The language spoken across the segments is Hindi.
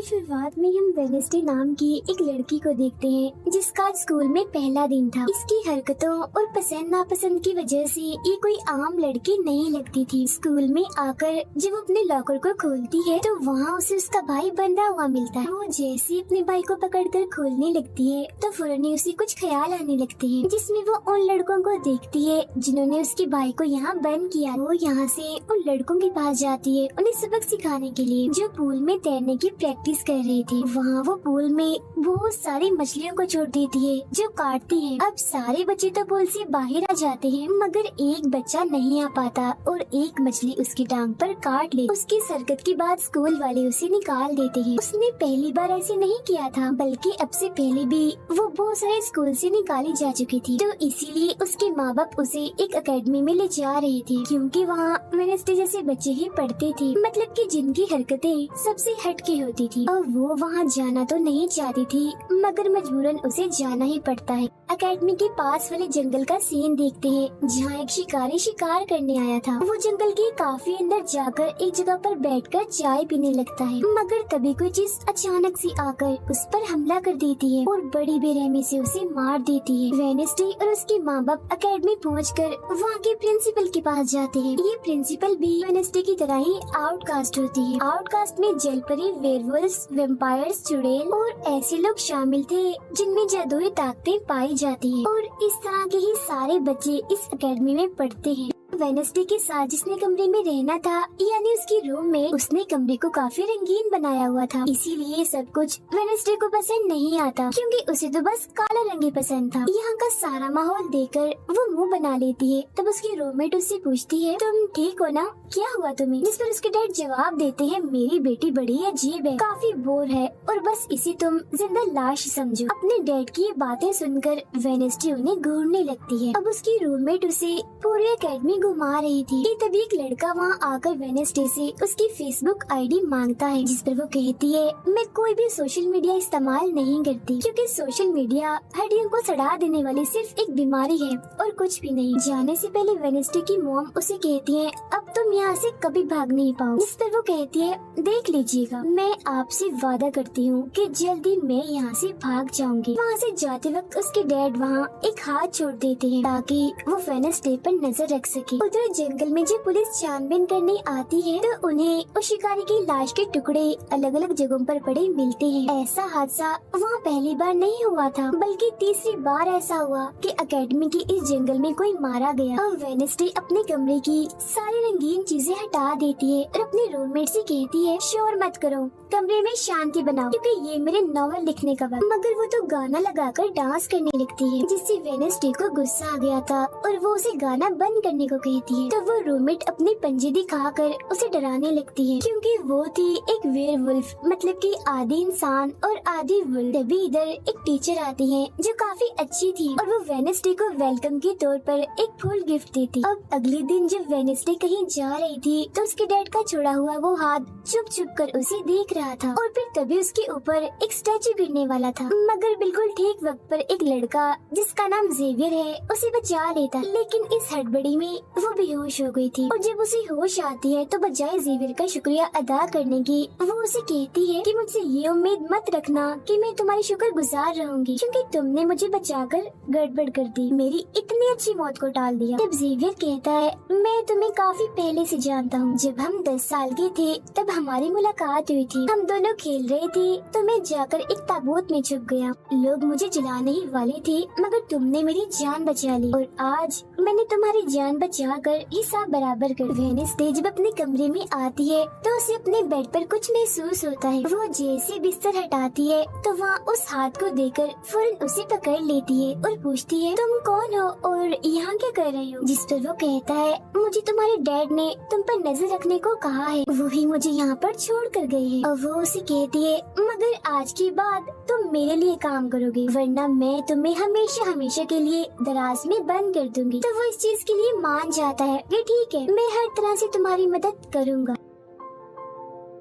शुरुआत में हम वेडनेसडे नाम की एक लड़की को देखते हैं जिसका स्कूल में पहला दिन था। इसकी हरकतों और पसंद नापसंद की वजह से ये कोई आम लड़की नहीं लगती थी। स्कूल में आकर जब वो अपने लॉकर को खोलती है तो वहाँ उसे उसका भाई बंधा हुआ मिलता है। वो जैसे अपने भाई को पकड़कर खोलने लगती है तो फौरन उसे कुछ ख्याल आने लगते हैं, जिसमें वो उन लड़कों को देखती है जिन्होंने उसके भाई को यहाँ बंद किया। वो यहाँ से उन लड़कों के पास जाती है उन्हें सबक सिखाने के लिए, जो पूल में तैरने की प्रैक्टिस कर रहे थे। वहाँ वो पूल में बहुत सारी मछलियों को छोड़ देती है जो काटती है। अब सारे बच्चे तो पूल से बाहर आ जाते हैं मगर एक बच्चा नहीं आ पाता और एक मछली उसकी टांग पर काट ले। उसकी सरकत के बाद स्कूल वाले उसे निकाल देते हैं। उसने पहली बार ऐसे नहीं किया था, बल्कि अब से पहले भी वो बहुत सारे स्कूल से निकाली जा चुकी थी, तो इसीलिए उसके माँ बाप उसे एक एकेडमी में ले जा रहे थे, क्योंकि वहाँ वेडनेसडे जैसे बच्चे ही पढ़ते थे, मतलब कि जिनकी हरकतें सबसे हटके होती थी। और वो वहाँ जाना तो नहीं चाहती थी मगर मजबूरन उसे जाना ही पड़ता है। एकेडमी के पास वाले जंगल का सीन देखते हैं जहाँ एक शिकारी शिकार करने आया था। वो जंगल के काफी अंदर जाकर एक जगह पर बैठकर चाय पीने लगता है, मगर तभी कोई चीज अचानक से आकर उस पर हमला कर देती है और बड़ी बेरहमी से उसे मार देती है। वेडनेसडे और उसके माँ बाप एकेडमी पहुंचकर वहाँ के प्रिंसिपल के पास जाते हैं। ये प्रिंसिपल भी वेडनेसडे की तरह ही आउटकास्ट होती है। आउटकास्ट में जलपरी, वेयरवुल्व्स, वेम्पायर्स, चुड़ैल और ऐसे लोग शामिल थे जिनमें जादुई ताकतें पाई जाती है, और इस तरह के ही सारे बच्चे इस एकेडमी में पढ़ते हैं। वेडनेसडे के साथ जिसने कमरे में रहना था, यानी उसकी रूम में, उसने कमरे को काफी रंगीन बनाया हुआ था, इसीलिए सब कुछ वेडनेसडे को पसंद नहीं आता, क्योंकि उसे तो बस काला रंग ही पसंद था। यहाँ का सारा माहौल देखकर वो मुंह बना लेती है। तब उसकी रूममेट उससे पूछती है, तुम ठीक हो ना, क्या हुआ तुम्हें? जिस पर उसके डैड जवाब देते हैं, मेरी बेटी बड़ी अजीब है, काफी बोर है और बस इसे तुम जिंदा लाश समझो। अपने डैड की ये बातें सुनकर वेडनेसडे उन्हें घूरने लगती है। अब उसकी रूममेट उसे पूरी एकेडमी घुमा रही थी कि तभी एक लड़का वहाँ आकर वेडनेसडे से उसकी फेसबुक आईडी मांगता है, जिस पर वो कहती है, मैं कोई भी सोशल मीडिया इस्तेमाल नहीं करती, क्योंकि सोशल मीडिया हड्डियों को सड़ा देने वाली सिर्फ एक बीमारी है और कुछ भी नहीं। जाने से पहले वेडनेसडे की मॉम उसे कहती है, अब तुम यहाँ से कभी भाग नहीं पाओ। जिस पर वो कहती है, देख लीजिएगा, मैं आपसे वादा करती हूँ कि जल्दी मैं यहाँ से भाग जाऊंगी। वहाँ से जाते वक्त उसके डैड वहाँ एक हाथ छोड़ देते हैं ताकि वो वेडनेसडे पर नजर रख सके। उधर जंगल में जब पुलिस छानबीन करने आती है तो उन्हें उस शिकारी की लाश के टुकड़े अलग अलग जगहों पर पड़े मिलते हैं। ऐसा हादसा वहाँ पहली बार नहीं हुआ था, बल्कि तीसरी बार ऐसा हुआ कि एकेडमी के इस जंगल में कोई मारा गया। और वेडनेसडे अपने कमरे की सारी रंगीन चीजें हटा देती है और अपने रूममेट से कहती है, शोर मत करो, कमरे में शांति बनाओ, क्योंकि ये मेरे नॉवल लिखने का वक्त। मगर वो तो गाना लगाकर डांस करने लगती है, जिससे वेडनेसडे को गुस्सा आ गया था और वो उसे गाना बंद करने को कहती है। तो वो रूममेट अपने पंजे दिखाकर उसे डराने लगती है, क्योंकि वो थी एक वेयरवुल्फ, मतलब कि आधी इंसान और आधी वुल्फ। तभी इधर एक टीचर आती है जो काफी अच्छी थी और वो वेडनेसडे को वेलकम के तौर पर एक फूल गिफ्ट देती। अब अगले दिन जब वेडनेसडे कहीं जा रही थी तो उसके डैड का छोड़ा हुआ वो हाथ छुप छुप कर उसे देख रहा था, और फिर तभी उसके ऊपर एक स्टैचू गिरने वाला था, मगर बिल्कुल ठीक वक्त पर एक लड़का जिसका नाम जेवियर है उसे बचा लेता। लेकिन इस हड़बड़ी में वो बेहोश हो गई थी, और जब उसे होश आती है तो बजाय जेवियर का शुक्रिया अदा करने की वो उसे कहती है कि मुझसे ये उम्मीद मत रखना कि मैं तुम्हारी शुक्रगुजार रहूंगी, क्योंकि तुमने मुझे बचाकर गड़बड़ कर दी, मेरी इतनी अच्छी मौत को टाल दिया। तब जेवियर कहता है, मैं तुम्हें काफी पहले से जानता हूँ, जब हम 10 साल के थे तब हमारी मुलाकात हुई थी, हम दोनों खेल रहे थे तो मैं जाकर एक ताबूत में छुप गया, लोग मुझे जलाने ही वाले थे मगर तुमने मेरी जान बचा ली, और आज मैंने तुम्हारी जान बचाकर हिसाब बराबर कर। वेडनेसडे जब अपने कमरे में आती है तो उसे अपने बेड पर कुछ महसूस होता है। वो जैसे बिस्तर हटाती है तो वहाँ उस हाथ को देखकर फौरन उसे पकड़ लेती है और पूछती है, तुम कौन हो और यहाँ क्या कर रहे हो? जिस पर वो कहता है, मुझे तुम्हारे डैड ने तुम पर नजर रखने को कहा है, वही मुझे यहाँ पर छोड़ कर गए हैं। और वो उसे कहती है, मगर आज के बाद तुम मेरे लिए काम करोगे, वरना मैं तुम्हें हमेशा हमेशा के लिए दराज में बंद कर दूंगी। तो वो इस चीज के लिए मान जाता है कि ठीक है, मैं हर तरह से तुम्हारी मदद करूँगा।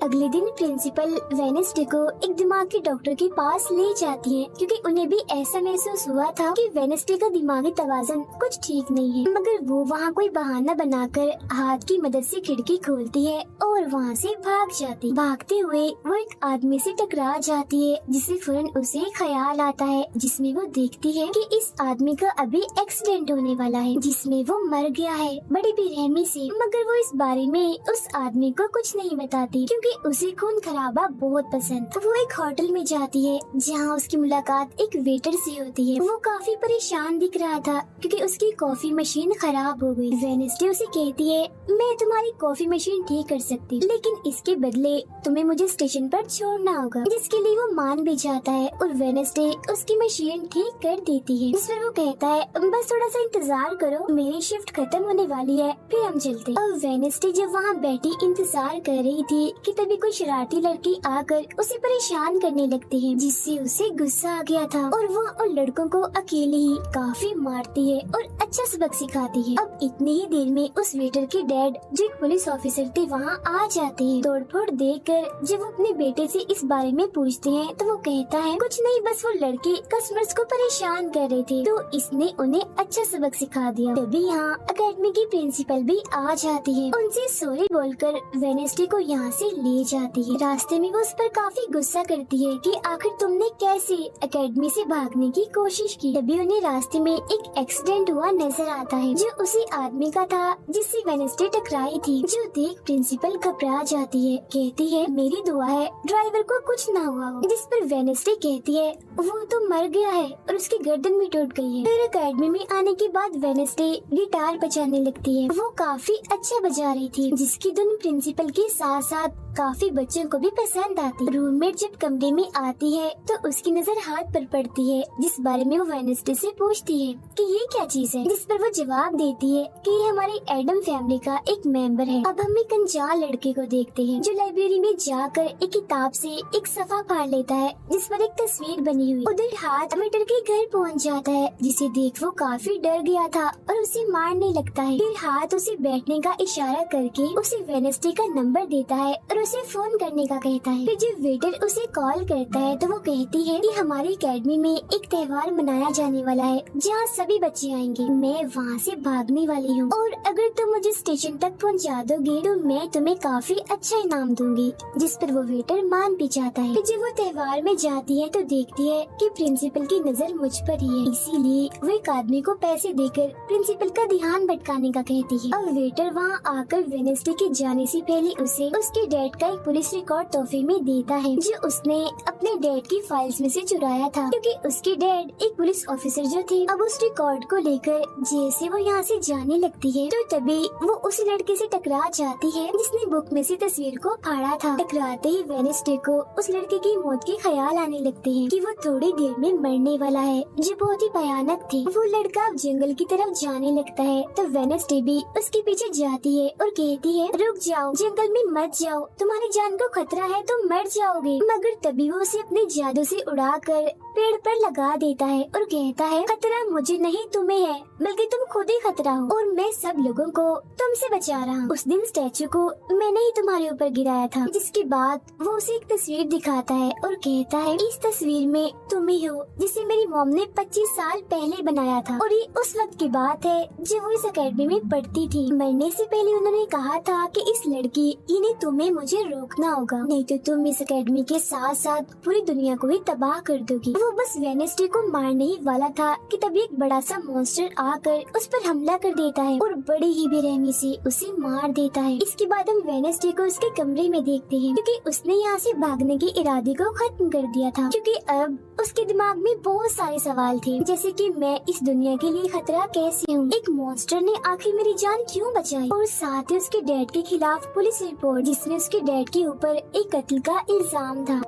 अगले दिन प्रिंसिपल वेनेसडे को एक दिमाग के डॉक्टर के पास ले जाती है, क्योंकि उन्हें भी ऐसा महसूस हुआ था कि वेनेसडे का दिमागी तवाज़ुन कुछ ठीक नहीं है। मगर वो वहाँ कोई बहाना बनाकर हाथ की मदद से खिड़की खोलती है और वहाँ से भाग जाती। भागते हुए वो एक आदमी से टकरा जाती है, जिससे फौरन उसे ख्याल आता है, जिसमें वो देखती है कि इस आदमी का अभी एक्सीडेंट होने वाला है, जिसमें वो मर गया है बड़ी बेरहमी से। मगर वो इस बारे में उस आदमी को कुछ नहीं बताती, क्योंकि उसे खून खराबा बहुत पसंद। वो एक होटल में जाती है, जहाँ उसकी मुलाकात एक वेटर से होती है। वो काफी परेशान दिख रहा था, क्योंकि उसकी कॉफी मशीन खराब हो गई। वेनेसडे उसे कहती है, मैं तुम्हारी कॉफी मशीन ठीक कर सकती, लेकिन इसके बदले तुम्हें मुझे स्टेशन पर छोड़ना होगा। जिसके लिए वो मान भी जाता है और वेनेसडे उसकी मशीन ठीक कर देती है। जिस पर वो कहता है, बस थोड़ा सा इंतजार करो, मेरी शिफ्ट खत्म होने वाली है, फिर हम चलते हैं। और वेनेसडे जब वहाँ बैठी इंतजार कर रही थी कि तभी कोई शरारती लड़की आकर उसे परेशान करने लगती है, जिससे उसे गुस्सा आ गया था और वो उन लड़कों को अकेले ही काफी मारती है और अच्छा सबक सिखाती है। अब इतनी ही देर में उस वेटर के डैड, जो एक पुलिस ऑफिसर थे, वहाँ आ जाते हैं। तोड़फोड़ देखकर जब वो अपने बेटे से इस बारे में पूछते हैं, तो वो कहता है, कुछ नहीं, बस वो लड़के कस्टमर्स को परेशान कर रहे थे, तो इसने उन्हें अच्छा सबक सिखा दिया। तभी यहाँ अकेडमी की प्रिंसिपल भी आ जाती है। उनसे सॉरी बोलकर वेनेसडे को यहाँ से ले जाती है। रास्ते में वो उस पर काफी गुस्सा करती है कि आखिर तुमने कैसे अकेडमी से भागने की कोशिश की। तभी उन्हें रास्ते में एक एक्सीडेंट हुआ नजर आता है, जो उसी आदमी का था जिससे वेनेसडे टकराई थी। जो देख प्रिंसिपल घबरा जाती है, कहती है, मेरी दुआ है ड्राइवर को कुछ ना हुआ हो। जिस पर वेनेसडे कहती है, वो तो मर गया है और उसकी गर्दन भी टूट गई है। फिर अकेडमी में आने के बाद वेनेसडे गिटार बजाने लगती है। वो काफी अच्छा बजा रही थी, जिसकी धुन प्रिंसिपल के साथ साथ काफी बच्चों को भी पसंद आती। रूममेट जब कमरे में आती है तो उसकी नजर हाथ पर पड़ती है, जिस बारे में वो वेनेसडे से पूछती है कि ये क्या चीज है। जिस पर वो जवाब देती है कि ये हमारी एडम फैमिली का एक मेंबर है। अब हम एक अनजान लड़के को देखते हैं, जो लाइब्रेरी में जाकर एक किताब से एक सफा फाड़ लेता है, जिस पर एक तस्वीर बनी हुई। उधर हाथ मीटर के घर पहुंच जाता है, जिसे देख वो काफी डर गया था और उसे मारने लगता है। फिर हाथ उसे बैठने का इशारा करके उसे वेनेसडे का नंबर देता है और उसे फोन करने का कहता है। फिर जब वेटर उसे कॉल करता है तो वो कहती है कि हमारी अकेडमी में एक त्योहार मनाया जाने वाला है, जहाँ सभी बच्चे आएंगे। मैं वहाँ से भागने वाली हूँ और अगर तुम मुझे स्टेशन तक पहुँचा दोगे तो मैं तुम्हें काफी अच्छा इनाम दूंगी। जिस पर वो वेटर मान भी जाता है। फिर जब वो त्योहार में जाती है तो देखती है कि प्रिंसिपल की नजर मुझ पर ही है, इसीलिए वो एक आदमी को पैसे देकर प्रिंसिपल का ध्यान भटकाने का कहती है। अब वेटर वहाँ आकर वेनेसडे के जाने से पहले उसे उसके डैड का एक पुलिस रिकॉर्ड तोहफे में देता है, जो उसने अपने डैड की फाइल्स में से चुराया था, क्योंकि उसके डैड एक पुलिस ऑफिसर जो थे। अब उस रिकॉर्ड को लेकर जैसे वो यहाँ से जाने लगती है तो तभी वो उस लड़के से टकरा जाती है, जिसने बुक में से तस्वीर को फाड़ा था। टकराते ही वेनेसडे को उस लड़के की मौत के ख्याल आने लगते हैं कि वो थोड़ी देर में मरने वाला है, जो बहुत ही भयानक थी। वो लड़का अब जंगल की तरफ जाने लगता है तो वेनेसडे भी उसके पीछे जाती है और कहती है, रुक जाओ, जंगल में मत जाओ, तुम्हारी जान को खतरा है, तुम मर जाओगे। मगर तभी वो उसे अपने जादू से उड़ाकर पेड़ पर लगा देता है और कहता है, खतरा मुझे नहीं तुम्हें है, बल्कि तुम खुद ही खतरा हो और मैं सब लोगों को तुमसे बचा रहा हूँ। उस दिन स्टैचू को मैंने ही तुम्हारे ऊपर गिराया था। जिसके बाद वो उसे एक तस्वीर दिखाता है और कहता है, इस तस्वीर में तुम ही हो, जिसे मेरी मॉम ने 25 साल पहले बनाया था और ये उस वक्त की बात है जब वो इस अकेडमी में पढ़ती थी। मरने से पहले उन्होंने कहा था कि इस लड़की इन्हें तुम्हें मुझे रोकना होगा, नहीं तो तुम इस अकेडमी के साथ साथ पूरी दुनिया को ही तबाह कर दोगी। वो बस वेनेसडे को मारने ही वाला था कि तभी एक बड़ा सा मॉन्स्टर आकर उस पर हमला कर देता है और बड़ी ही बेरहमी से उसे मार देता है। इसके बाद हम वेनेसडे को उसके कमरे में देखते हैं, क्योंकि उसने यहाँ से भागने के इरादे को खत्म कर दिया था, क्योंकि अब उसके दिमाग में बहुत सारे सवाल थे, जैसे कि मैं इस दुनिया के लिए खतरा कैसे हूँ, एक मॉन्स्टर ने आखिर मेरी जान क्यों बचाई, और साथ ही उसके डैड के खिलाफ पुलिस रिपोर्ट जिसमें उसके डैड के ऊपर एक कत्ल का इल्जाम था।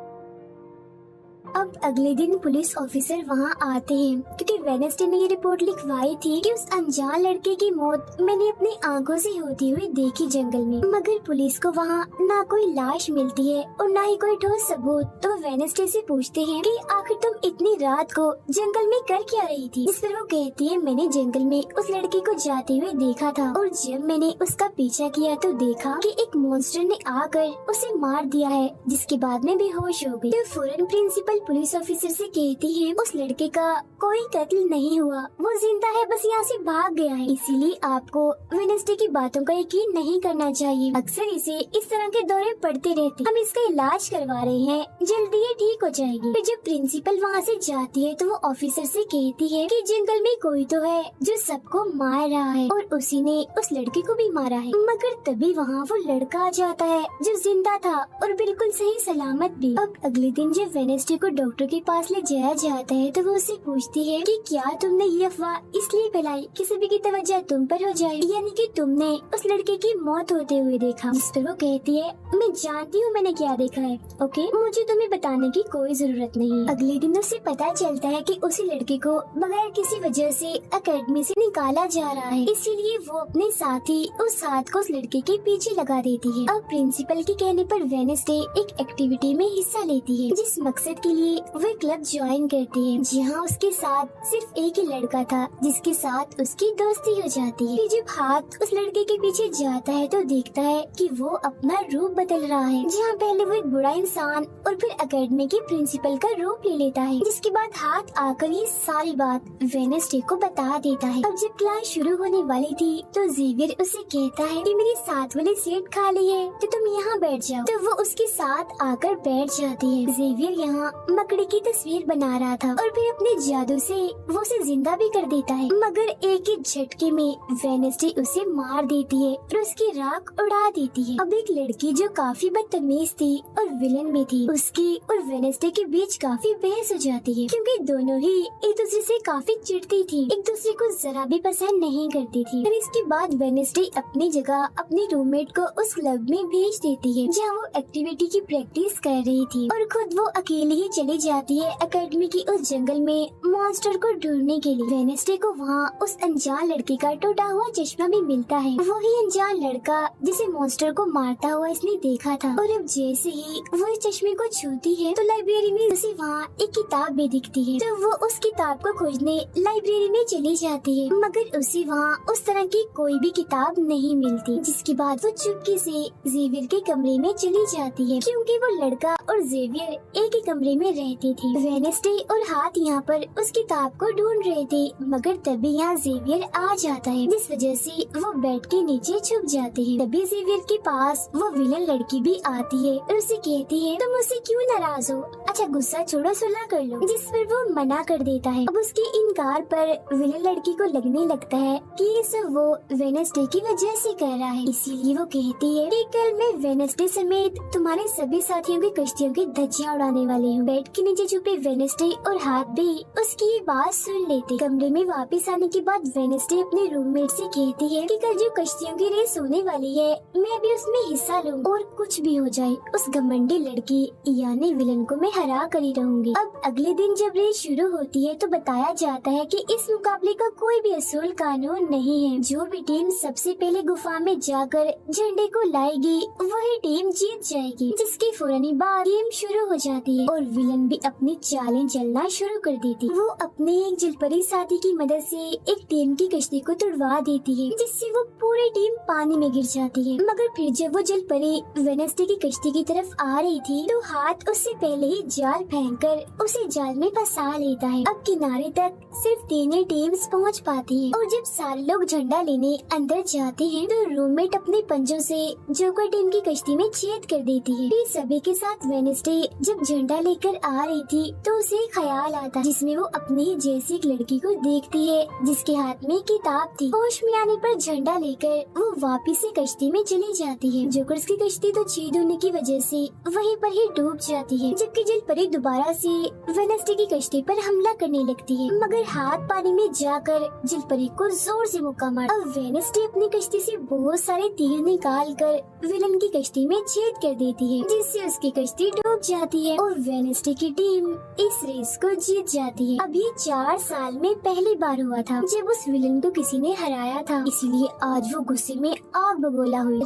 अब अगले दिन पुलिस ऑफिसर वहाँ आते हैं क्योंकि वेडनेसडे ने ये रिपोर्ट लिखवाई थी कि उस अनजान लड़के की मौत मैंने अपनी आंखों से होती हुई देखी जंगल में। मगर पुलिस को वहाँ ना कोई लाश मिलती है और ना ही कोई ठोस सबूत। तो वेडनेसडे से पूछते हैं कि आखिर तुम इतनी रात को जंगल में कर क्या रही थी। इस पर वो कहती है मैंने जंगल में उस लड़के को जाते हुए देखा था और जब मैंने उसका पीछा किया तो देखा कि एक मॉन्स्टर ने आकर उसे मार दिया है, जिसके बाद में बेहोश हो गई। तो फौरन प्रिंसिपल पुलिस ऑफिसर से कहती है उस लड़के का कोई कत्ल नहीं हुआ, वो जिंदा है, बस यहाँ से भाग गया है। इसीलिए आपको वेडनेसडे की बातों का यकीन नहीं करना चाहिए। अक्सर इसे इस तरह के दौरे पड़ते रहते, हम इसका इलाज करवा रहे हैं, जल्दी ये ठीक हो जाएगी। फिर जब प्रिंसिपल वहाँ से जाती है तो वो ऑफिसर से कहती है कि जंगल में कोई तो है जो सबको मार रहा है और उसी ने उस लड़के को भी मारा है। मगर तभी वहाँ वो लड़का आ जाता है जो जिंदा था और बिल्कुल सही सलामत भी। अब अगले दिन जब वेडनेसडे को डॉक्टर के पास ले जाया जाता है तो वो उससे पूछती है कि क्या तुमने ये अफवाह इसलिए फैलाई कि सभी की तवज्जो तुम पर हो जाए, यानी कि तुमने उस लड़के की मौत होते हुए देखा। जिस पर वो कहती है मैं जानती हूँ मैंने क्या देखा है, ओके, मुझे तुम्हें बताने की कोई जरूरत नहीं। अगले दिन उसे पता चलता है कि उसी लड़के को बगैर किसी वजह से एकेडमी से निकाला जा रहा है, इसीलिए वो अपने साथी उस हाथ को उस लड़के के पीछे लगा देती है। अब प्रिंसिपल के कहने पर वेडनेसडे एक एक्टिविटी में हिस्सा लेती है जिस मकसद के लिए वो क्लब ज्वाइन करती है, जहाँ उसके साथ सिर्फ एक ही लड़का था जिसके साथ उसकी दोस्ती हो जाती है। जब हाथ उस लड़के के पीछे जाता है तो देखता है कि वो अपना रूप बदल रहा है, जहाँ पहले वो एक बुरा इंसान और फिर एकेडमी के प्रिंसिपल का रूप ले लेता है। जिसके बाद हाथ आकर ये सारी बात वेडनेसडे को बता देता है। अब जब क्लास शुरू होने वाली थी तो जेवियर उसे कहता है कि मेरी साथ वाली सीट खाली है तो तुम यहाँ बैठ जाओ। तो वो उसके साथ आकर बैठ जाती है। जेवियर यहाँ मकड़ी की तस्वीर बना रहा था और फिर अपने जादू से वो उसे जिंदा भी कर देता है, मगर एक ही झटके में वेडनेसडे उसे मार देती है और उसकी राख उड़ा देती है। अब एक लड़की जो काफी बदतमीज थी और विलन भी थी, उसकी और वेडनेसडे के बीच काफी बहस हो जाती है क्योंकि दोनों ही एक दूसरे से काफी चिढ़ती थी, एक दूसरे को जरा भी पसंद नहीं करती थी। फिर इसके बाद वेडनेसडे अपनी जगह अपने रूममेट को उस क्लब में भेज देती है जहाँ वो एक्टिविटी की प्रैक्टिस कर रही थी और खुद वो अकेली ही चली जाती है एकेडमी की उस जंगल में मॉन्स्टर को ढूंढने के लिए। वेडनेसडे को वहाँ उस अनजान लड़के का टूटा हुआ चश्मा भी मिलता है, वही अनजान लड़का जिसे मॉन्स्टर को मारता हुआ इसने देखा था। और अब जैसे ही वो इस चश्मे को छूती है तो लाइब्रेरी में उसे वहाँ एक किताब भी दिखती है, तो वो उस किताब को खोजने लाइब्रेरी में चली जाती है, मगर उसे वहाँ उस तरह की कोई भी किताब नहीं मिलती। जिसके बाद वो चुपके से जेवियर के कमरे में चली जाती है क्योंकि वो लड़का और जेवियर एक ही कमरे में रहते थे। वेडनेसडे और हाथ यहाँ पर उस किताब को ढूंढ रहे थे, मगर तभी यहाँ जेवियर आ जाता है, जिस वजह से वो बेड के नीचे छुप जाते हैं। तभी जेवियर के पास वो विलन लड़की भी आती है और उसे कहती है तुम मुझसे क्यों नाराज हो, अच्छा गुस्सा छोड़ो, सुलह कर लो। जिस पर वो मना कर देता है। अब उसके इनकार पर विलन लड़की को लगने लगता है कि ये सब वो वेडनेसडे की वजह से कर रहा है, इसीलिए वो कहती है कि कल मैं वेडनेसडे समेत तुम्हारे सभी साथियों की कश्तियों की धज्जियां उड़ाने वाली हूँ। बेड के नीचे छुपे वेडनेसडे और हाथ भी उसकी ये बात सुन लेते। कमरे में वापस आने के बाद वेडनेसडे अपने रूममेट से कहती है कि कल जो कश्तियों की रेस होने वाली है मैं भी उसमें हिस्सा लूँ और कुछ भी हो जाए उस घमंडी लड़की यानी विलन को मैं हरा कर ही रहूंगी। अब अगले दिन जब रेस शुरू होती है तो बताया जाता है कि इस मुकाबले का कोई भी असूल कानून नहीं है, जो भी टीम सबसे पहले गुफा में जाकर झंडे को लाएगी वही टीम जीत जाएगी। जिसके फौरन बाद गेम शुरू हो जाती है और विलन भी अपनी चालें चलना शुरू कर देती। वो अपने एक जलपरी साथी की मदद से एक टीम की कश्ती को तुड़वा देती है, जिससे वो पूरी टीम पानी में गिर जाती है। मगर फिर जब वो जलपरी वेडनेसडे की कश्ती की तरफ आ रही थी तो हाथ उससे पहले ही जाल फेंककर उसे जाल में फंसा लेता है। अब किनारे तक सिर्फ 3 ही टीम्स पहुंच पाती हैं और जब सारे लोग झंडा लेने अंदर जाते हैं तो रूममेट अपने पंजों से जोकर टीम की कश्ती में छेद कर देती है। फिर सभी के साथ वेडनेसडे जब झंडा लेकर आ रही थी तो उसे ख्याल आता जिसमें वो अपनी ही जैसी एक लड़की को देखती है जिसके हाथ में किताब थी। होश में आने पर झंडा लेकर वो वापिस से कश्ती में चली जाती है। जोकर की कश्ती तो छेद होने की वजह से वहीं पर ही डूब जाती है, जबकि जल परी दोबारा से वेडनेसडे की कश्ती पर हमला करने लगती है, मगर हाथ पानी में जाकर जल परी को जोर से मुक्का मार। अब वेडनेसडे अपनी कश्ती से बहुत सारे तीर निकाल कर विलन की कश्ती में छेद कर देती है, जिससे उसकी कश्ती डूब जाती है और वेडनेसडे की टीम इस रेस को जीत जाती है। अब ये 4 साल में पहली बार हुआ था जब उस विलन को किसी ने हराया था, इसीलिए आज वो गुस्से में आग बबूला हुई।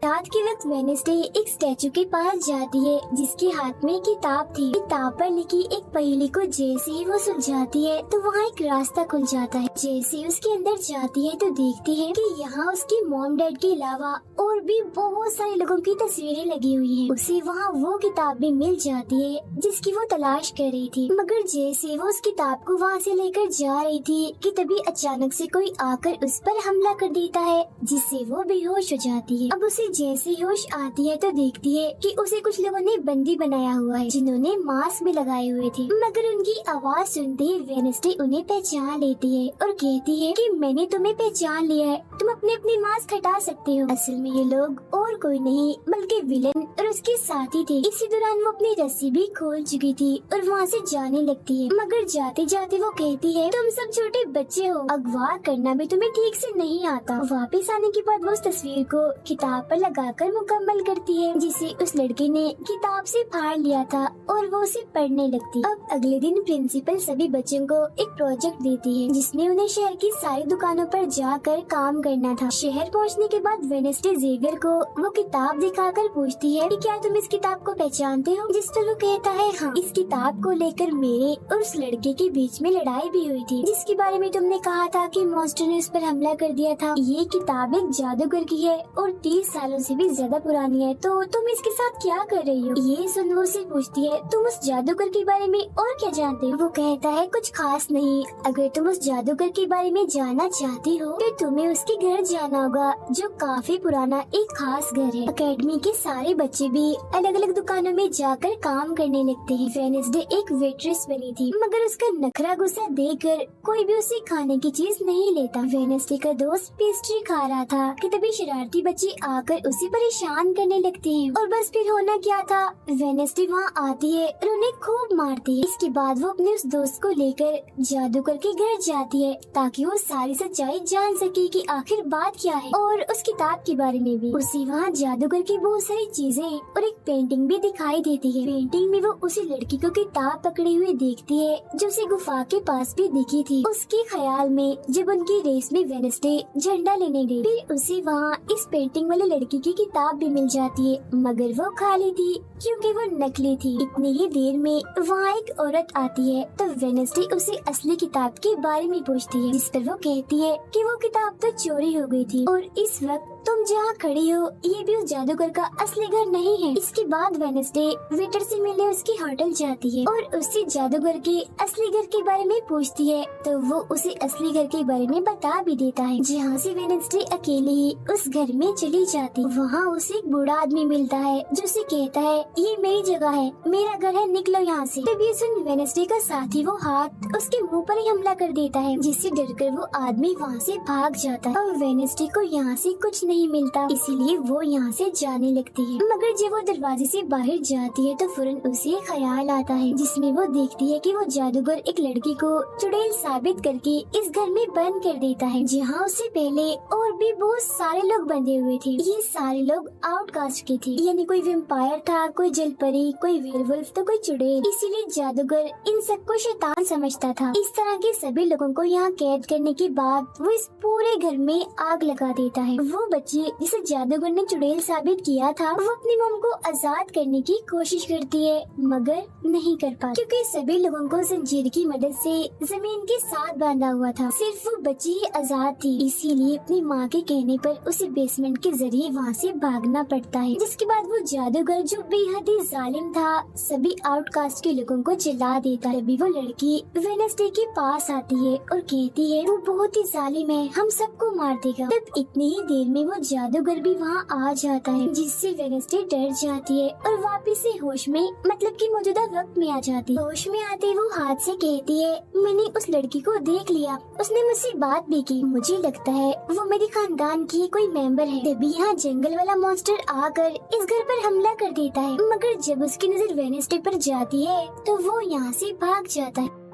रात के वक्त वेडनेसडे एक स्टैचू के पास जाती है जिसके हाथ में किताब थी। किताब पर लिखी एक पहेली को जैसे ही वो सुलझाती है तो वहाँ एक रास्ता खुल जाता है। जैसे ही उसके अंदर जाती है तो देखती है कि यहाँ उसकी मॉम डैड के अलावा और भी बहुत सारे लोगों की तस्वीरें लगी हुई हैं। उसे वहाँ वो किताब भी मिल जाती है जिसकी वो तलाश कर रही थी, मगर जैसे वो उस किताब को वहाँ से लेकर जा रही थी कि तभी अचानक से कोई आकर उस पर हमला कर देता है, जिससे वो बेहोश हो जाती है। अब उसे जैसे होश आती है तो देखती है कि उसे कुछ लोगों ने बंदी बनाया हुआ है, जिन्होंने मास्क भी लगाए हुए थे, मगर उनकी आवाज सुनते ही वेडनेसडे उन्हें पहचान लेती है और कहती है कि मैंने तुम्हें पहचान लिया है, तुम अपने अपने मास्क हटा सकते हो। असल में ये लोग और कोई नहीं बल्कि विलन और उसके साथी थे। इसी दौरान वो अपनी रस्सी भी खोल चुकी थी और वहाँ से जाने लगती है, मगर जाते जाते वो कहती है तुम सब छोटे बच्चे हो, अगवा करना भी तुम्हें ठीक से नहीं आता। वापस आने के बाद वो उस तस्वीर को किताब पर लगाकर मुकम्मल करती है, जिसे उस लड़के ने किताब से फाड़ लिया था और वो उसे पढ़ने लगती। अब अगले दिन प्रिंसिपल सभी बच्चों को एक प्रोजेक्ट देती है जिसमें उन्हें शहर की सारी दुकानों पर जाकर काम करना था। शहर पहुंचने के बाद वेडनेसडे जेवियर को वो किताब दिखाकर पूछती है कि क्या तुम इस किताब को पहचानते हो, जिस पर वो कहता है हाँ, इस किताब को लेकर मेरे और उस लड़के के बीच में लड़ाई भी हुई थी, जिसके बारे में तुमने कहा था कि मॉन्स्टर ने उस पर हमला कर दिया था। ये किताब एक जादूगर की है और 30 सालों से भी ज्यादा पुरानी है, तो तुम इसके साथ क्या कर रही हो। ये सुन वो उससे पूछती है तुम उस जादूगर के बारे में और क्या जानते हो। वो कहता है कुछ खास नहीं, अगर तुम उस जादूगर के बारे में जानना चाहती हो तो तुम्हें उसके घर जाना होगा, जो काफी पुराना एक खास घर है। अकेडमी के सारे बच्चे भी अलग अलग दुकानों में जाकर काम करने लगते हैं। वेडनेसडे एक वेट्रेस बनी थी, मगर उसका नखरा गुस्सा देखकर कोई भी उसे खाने की चीज नहीं लेता। वेडनेसडे का दोस्त पेस्ट्री खा रहा था कि तभी शरारती बच्चे आकर उसे परेशान करने लगते हैं और बस फिर होना क्या था, वेडनेसडे वहाँ आती है और उन्हें खूब मारती है। इसके बाद वो अपने उस दोस्त को लेकर जादूगर के घर जाती है ताकि वो सारी सच्चाई जान सके कि आखिर बात क्या है, और उस किताब के बारे में भी। उसे वहाँ जादूगर की बहुत सारी चीजें और एक पेंटिंग भी दिखाई देती है। पेंटिंग में वो उसी लड़की को किताब पकड़े हुए देखती है जो उसे गुफा के पास भी दिखी थी। उसके ख्याल में जब उनकी रेस में वेडनेसडे झंडा लेने गई, फिर उसे वहाँ इस पेंटिंग वाले लड़की की किताब भी मिल जाती है, मगर वो खाली थी क्योंकि वो नकली थी। इतनी ही देर में वहाँ एक औरत आती है तो वेडनेसडे उसे असली किताब के बारे में पूछती है, जिस पर वो कहती है कि वो किताब तो चोरी हो गई थी और इस वक्त तुम जहाँ खड़ी हो ये भी उस जादूगर का असली घर नहीं है। इसके बाद वेडनेसडे वेटर से मिलने उसकी होटल जाती है और उससे जादूगर के असली घर के बारे में पूछती है, तो वो उसे असली घर के बारे में बता भी देता है, जहाँ से वेडनेसडे अकेले ही उस घर में चली जाती। वहाँ उसे एक बूढ़ा आदमी मिलता है जो उसे कहता है ये मेरी जगह है, मेरा घर है, निकलो यहाँ से। तब ये सुन वेडनेसडे का साथी वो हाथ उसके मुंह पर ही हमला कर देता है, जिससे डरकर वो आदमी वहाँ से भाग जाता है और वेडनेसडे को यहाँ से कुछ नहीं मिलता, इसीलिए वो यहाँ से जाने लगती है। मगर जब वो दरवाजे से बाहर जाती है तो फौरन उसे ख्याल आता है, जिसमें वो देखती है कि वो जादूगर एक लड़की को चुड़ैल साबित करके इस घर में बंद कर देता है, जहाँ उससे पहले और भी बहुत सारे लोग बंधे हुए थे। ये सारे लोग आउटकास्ट के थे, यानी कोई वेम्पायर था, कोई जलपरी, कोई वेयरवुल्फ तो कोई चुड़ैल। इसीलिए जादूगर इन सबको शैतान समझता था। इस तरह के सभी लोगों को यहाँ कैद करने के बाद वो इस पूरे घर में आग लगा देता है। वो बच्ची जिसे जादूगर ने चुड़ैल साबित किया था वो अपनी मॉम को आजाद करने की कोशिश करती है, मगर नहीं कर पाती क्योंकि सभी लोगों को जंजीर की मदद से जमीन के साथ बांधा हुआ था। सिर्फ वो बच्ची ही आजाद थी, इसीलिए अपनी माँ के कहने पर उसे बेसमेंट के जरिए वहाँ से भागना पड़ता है। जिसके बाद वो जादूगर जो बेहद ही जालिम था सभी आउटकास्ट के लोगों को जला देता है। तभी वो लड़की वेडनेसडे के पास आती है और कहती है वो बहुत ही जालिम है, हम सबको मार देगा। तब इतनी ही देर में वो जादूगर भी वहाँ आ जाता है, जिससे वेडनेसडे डर जाती है और वापस से होश में मतलब कि मौजूदा वक्त में आ जाती है। होश में आते वो हाथ से कहती है, मैंने उस लड़की को देख लिया, उसने मुझसे बात भी की, मुझे लगता है वो मेरे खानदान की कोई मेंबर है। तभी यहाँ जंगल वाला मॉन्स्टर आकर इस घर पर हमला कर देता है, मगर जब उसकी नजर वेडनेसडे पर जाती है तो वो यहाँ से भाग जाता है।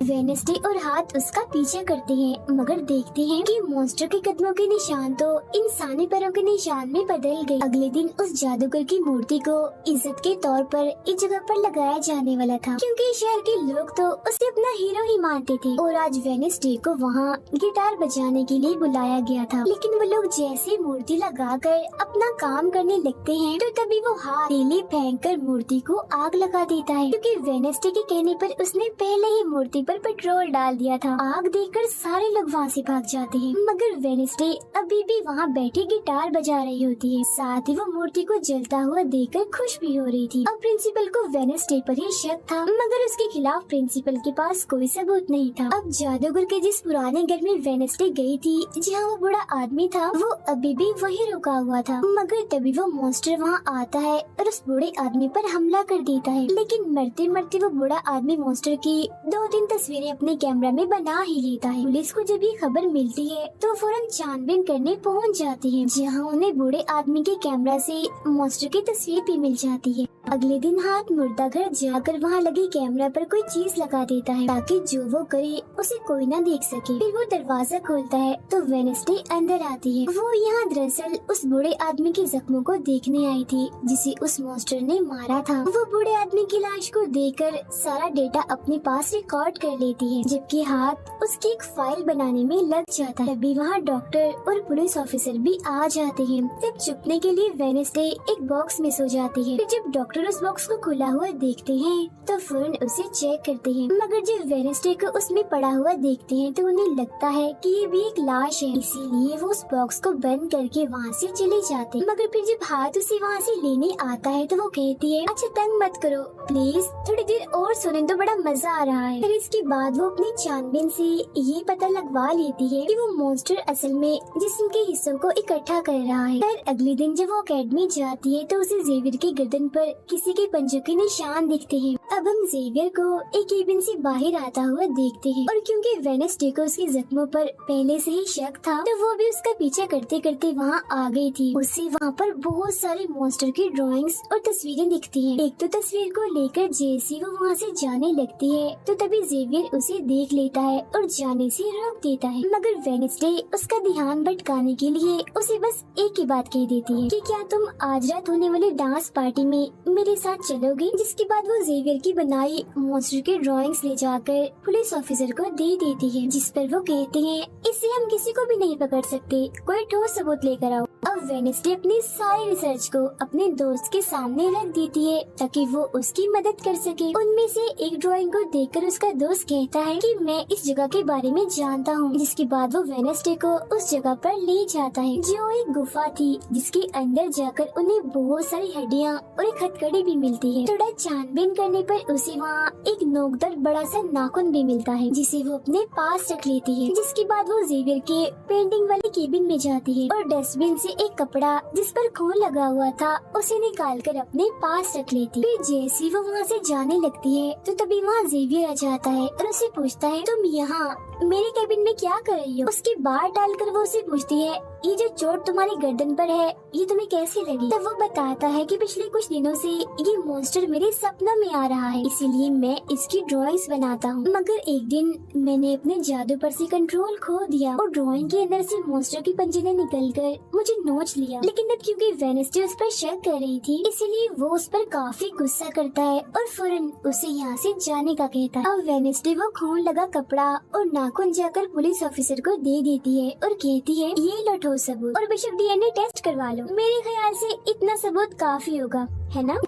वेडनेसडे और हाथ उसका पीछा करते हैं, मगर देखते हैं कि मॉन्स्टर के कदमों के निशान तो इंसानी पैरों के निशान में बदल गए। अगले दिन उस जादूगर की मूर्ति को इज्जत के तौर पर इस जगह पर लगाया जाने वाला था, क्योंकि शहर के लोग तो उसे अपना हीरो ही मानते थे। और आज वेडनेसडे को वहाँ गिटार बजाने के लिए बुलाया गया था, लेकिन वो लोग जैसे मूर्ति लगाकर अपना काम करने लगते हैं तो तभी वो हाथ तेली फेंक कर मूर्ति को आग लगा देता है, क्योंकि वेडनेसडे के कहने पर उसने पहले ही मूर्ति पर पेट्रोल डाल दिया था। आग देखकर सारे लोग वहाँ से भाग जाते हैं, मगर वेडनेसडे अभी भी वहाँ बैठी गिटार बजा रही होती है। साथ ही वो मूर्ति को जलता हुआ देखकर खुश भी हो रही थी। अब प्रिंसिपल को वेडनेसडे पर ही शक था, मगर उसके खिलाफ प्रिंसिपल के पास कोई सबूत नहीं था। अब जादूगर के जिस पुराने घर में वेडनेसडे गई थी, जहाँ वो बूढ़ा आदमी था, वो अभी भी वही रुका हुआ था, मगर तभी वो मॉन्स्टर वहाँ आता है और उस बूढ़े आदमी पर हमला कर देता है। लेकिन मरते मरते वो बूढ़ा आदमी मॉन्स्टर की 2-3 तस्वीरें अपने कैमरा में बना ही लेता है। पुलिस को जब ये खबर मिलती है तो फौरन छानबीन करने पहुंच जाती है, जहां उन्हें बूढ़े आदमी के कैमरा से मॉन्स्टर की तस्वीर भी मिल जाती है। अगले दिन हाथ मुर्दा घर जाकर वहाँ लगे कैमरा पर कोई चीज लगा देता है, ताकि जो वो करे उसे कोई ना देख सके। फिर वो दरवाजा खोलता है तो वेडनेसडे अंदर आती है। वो यहाँ दरअसल उस बूढ़े आदमी के जख्मों को देखने आई थी, जिसे उस मॉन्स्टर ने मारा था। वो बूढ़े आदमी की लाश को देखकर सारा डेटा अपने पास रिकॉर्ड कर लेती है, जबकि हाथ उसकी एक फाइल बनाने में लग जाता है। तभी वहाँ डॉक्टर और पुलिस ऑफिसर भी आ जाते हैं। तब छुपने के लिए वेडनेसडे एक बॉक्स में सो जाती है। फिर जब डॉक्टर उस बॉक्स को खुला हुआ देखते हैं तो फौरन उसे चेक करते हैं, मगर जब वेडनेसडे को उसमें पड़ा हुआ देखते हैं तो उन्हें लगता है कि ये भी एक लाश है, इसीलिए वो उस बॉक्स को बंद करके वहाँ से चले जाते हैं। मगर फिर जब हाथ उसे वहाँ से लेने आता है तो वो कहती है, अच्छा तंग मत करो प्लीज, थोड़ी देर और सोने तो, बड़ा मजा आ रहा है। फिर इसके बाद वो अपनी छानबीन से ये पता लगवा लेती है कि वो मॉन्स्टर असल में जिस्म के हिस्सों को इकट्ठा कर रहा है। फिर अगले दिन जब वो अकेडमी जाती है तो उसे जेवियर की गर्दन पर किसी के पंजों के निशान दिखते हैं। अब हम जेवियर को एक केबिन से बाहर आता हुआ देखते हैं, और क्योंकि वेडनेसडे को उसके जख्मों पर पहले से ही शक था तो वो भी उसका पीछा करते करते वहाँ आ गई थी। उसे वहाँ पर बहुत सारे मॉन्स्टर की ड्राइंग्स और तस्वीरें दिखती हैं। एक तो तस्वीर को लेकर जैसे वो वहाँ से जाने लगती है तो तभी जेवियर उसे देख लेता है और जाने से रोक देता है, मगर वेडनेसडे उसका ध्यान भटकाने के लिए उसे बस एक ही बात कह देती है कि क्या तुम आज रात होने वाली डांस पार्टी में मेरे साथ चलोगे। जिसके बाद वो जेवियर की बनाई मॉन्स्टर के ड्राइंग्स ले जाकर पुलिस ऑफिसर को दे देती है, जिस पर वो कहते हैं इससे हम किसी को भी नहीं पकड़ सकते, कोई ठोस सबूत लेकर आओ। अब वेडनेसडे अपनी सारी रिसर्च को अपने दोस्त के सामने रख देती है ताकि वो उसकी मदद कर सके। उनमें से एक ड्राइंग को देखकर उसका दोस्त कहता है कि मैं इस जगह के बारे में जानता हूँ। जिसके बाद वो वेडनेसडे को उस जगह पर ले जाता है, जो एक गुफा थी जिसके अंदर जाकर उन्हें बहुत सारी हड्डियाँ और एक हथकड़ी भी मिलती है। थोड़ा छानबीन करने पर उसे वहाँ एक नोकदार बड़ा सा नाखून भी मिलता है, जिसे वो अपने पास रख लेती है। जिसके बाद वो जेवियर के पेंटिंग वाले केबिन में जाती है और डस्टबिन से एक कपड़ा जिस पर खून लगा हुआ था उसे निकाल कर अपने पास रख लेती। फिर जैसे वो वहाँ से जाने लगती है तो तभी वहाँ जेवियर आ जाता है और उसे पूछता है, तुम यहाँ मेरे केबिन में क्या कर रही हो। उसकी बात डालकर वो उसे पूछती है, ये जो चोट तुम्हारी गर्दन पर है ये तुम्हें कैसे लगी। तब वो बताता है कि पिछले कुछ दिनों से ये मॉन्स्टर मेरे सपनों में आ रहा है, इसीलिए मैं इसकी ड्राइंग्स बनाता हूँ। मगर एक दिन मैंने अपने जादू पर से कंट्रोल खो दिया और ड्राइंग के अंदर से मॉन्स्टर की पंजे ने निकलकर मुझे नोच लिया। लेकिन अब क्योंकि वेडनेसडे उस पर शक कर रही थी, इसीलिए वो उस पर काफी गुस्सा करता है और फौरन उसे यहाँ से जाने का कहता है। अब वेडनेसडे वो खून लगा कपड़ा और नाखून जाकर पुलिस ऑफिसर को दे देती है और कहती है, ये लो ठोस सबूत और बेशक डीएनए टेस्ट करवा लो। मेरे ख्याल से इतना सबूत काफी होगा, है ना।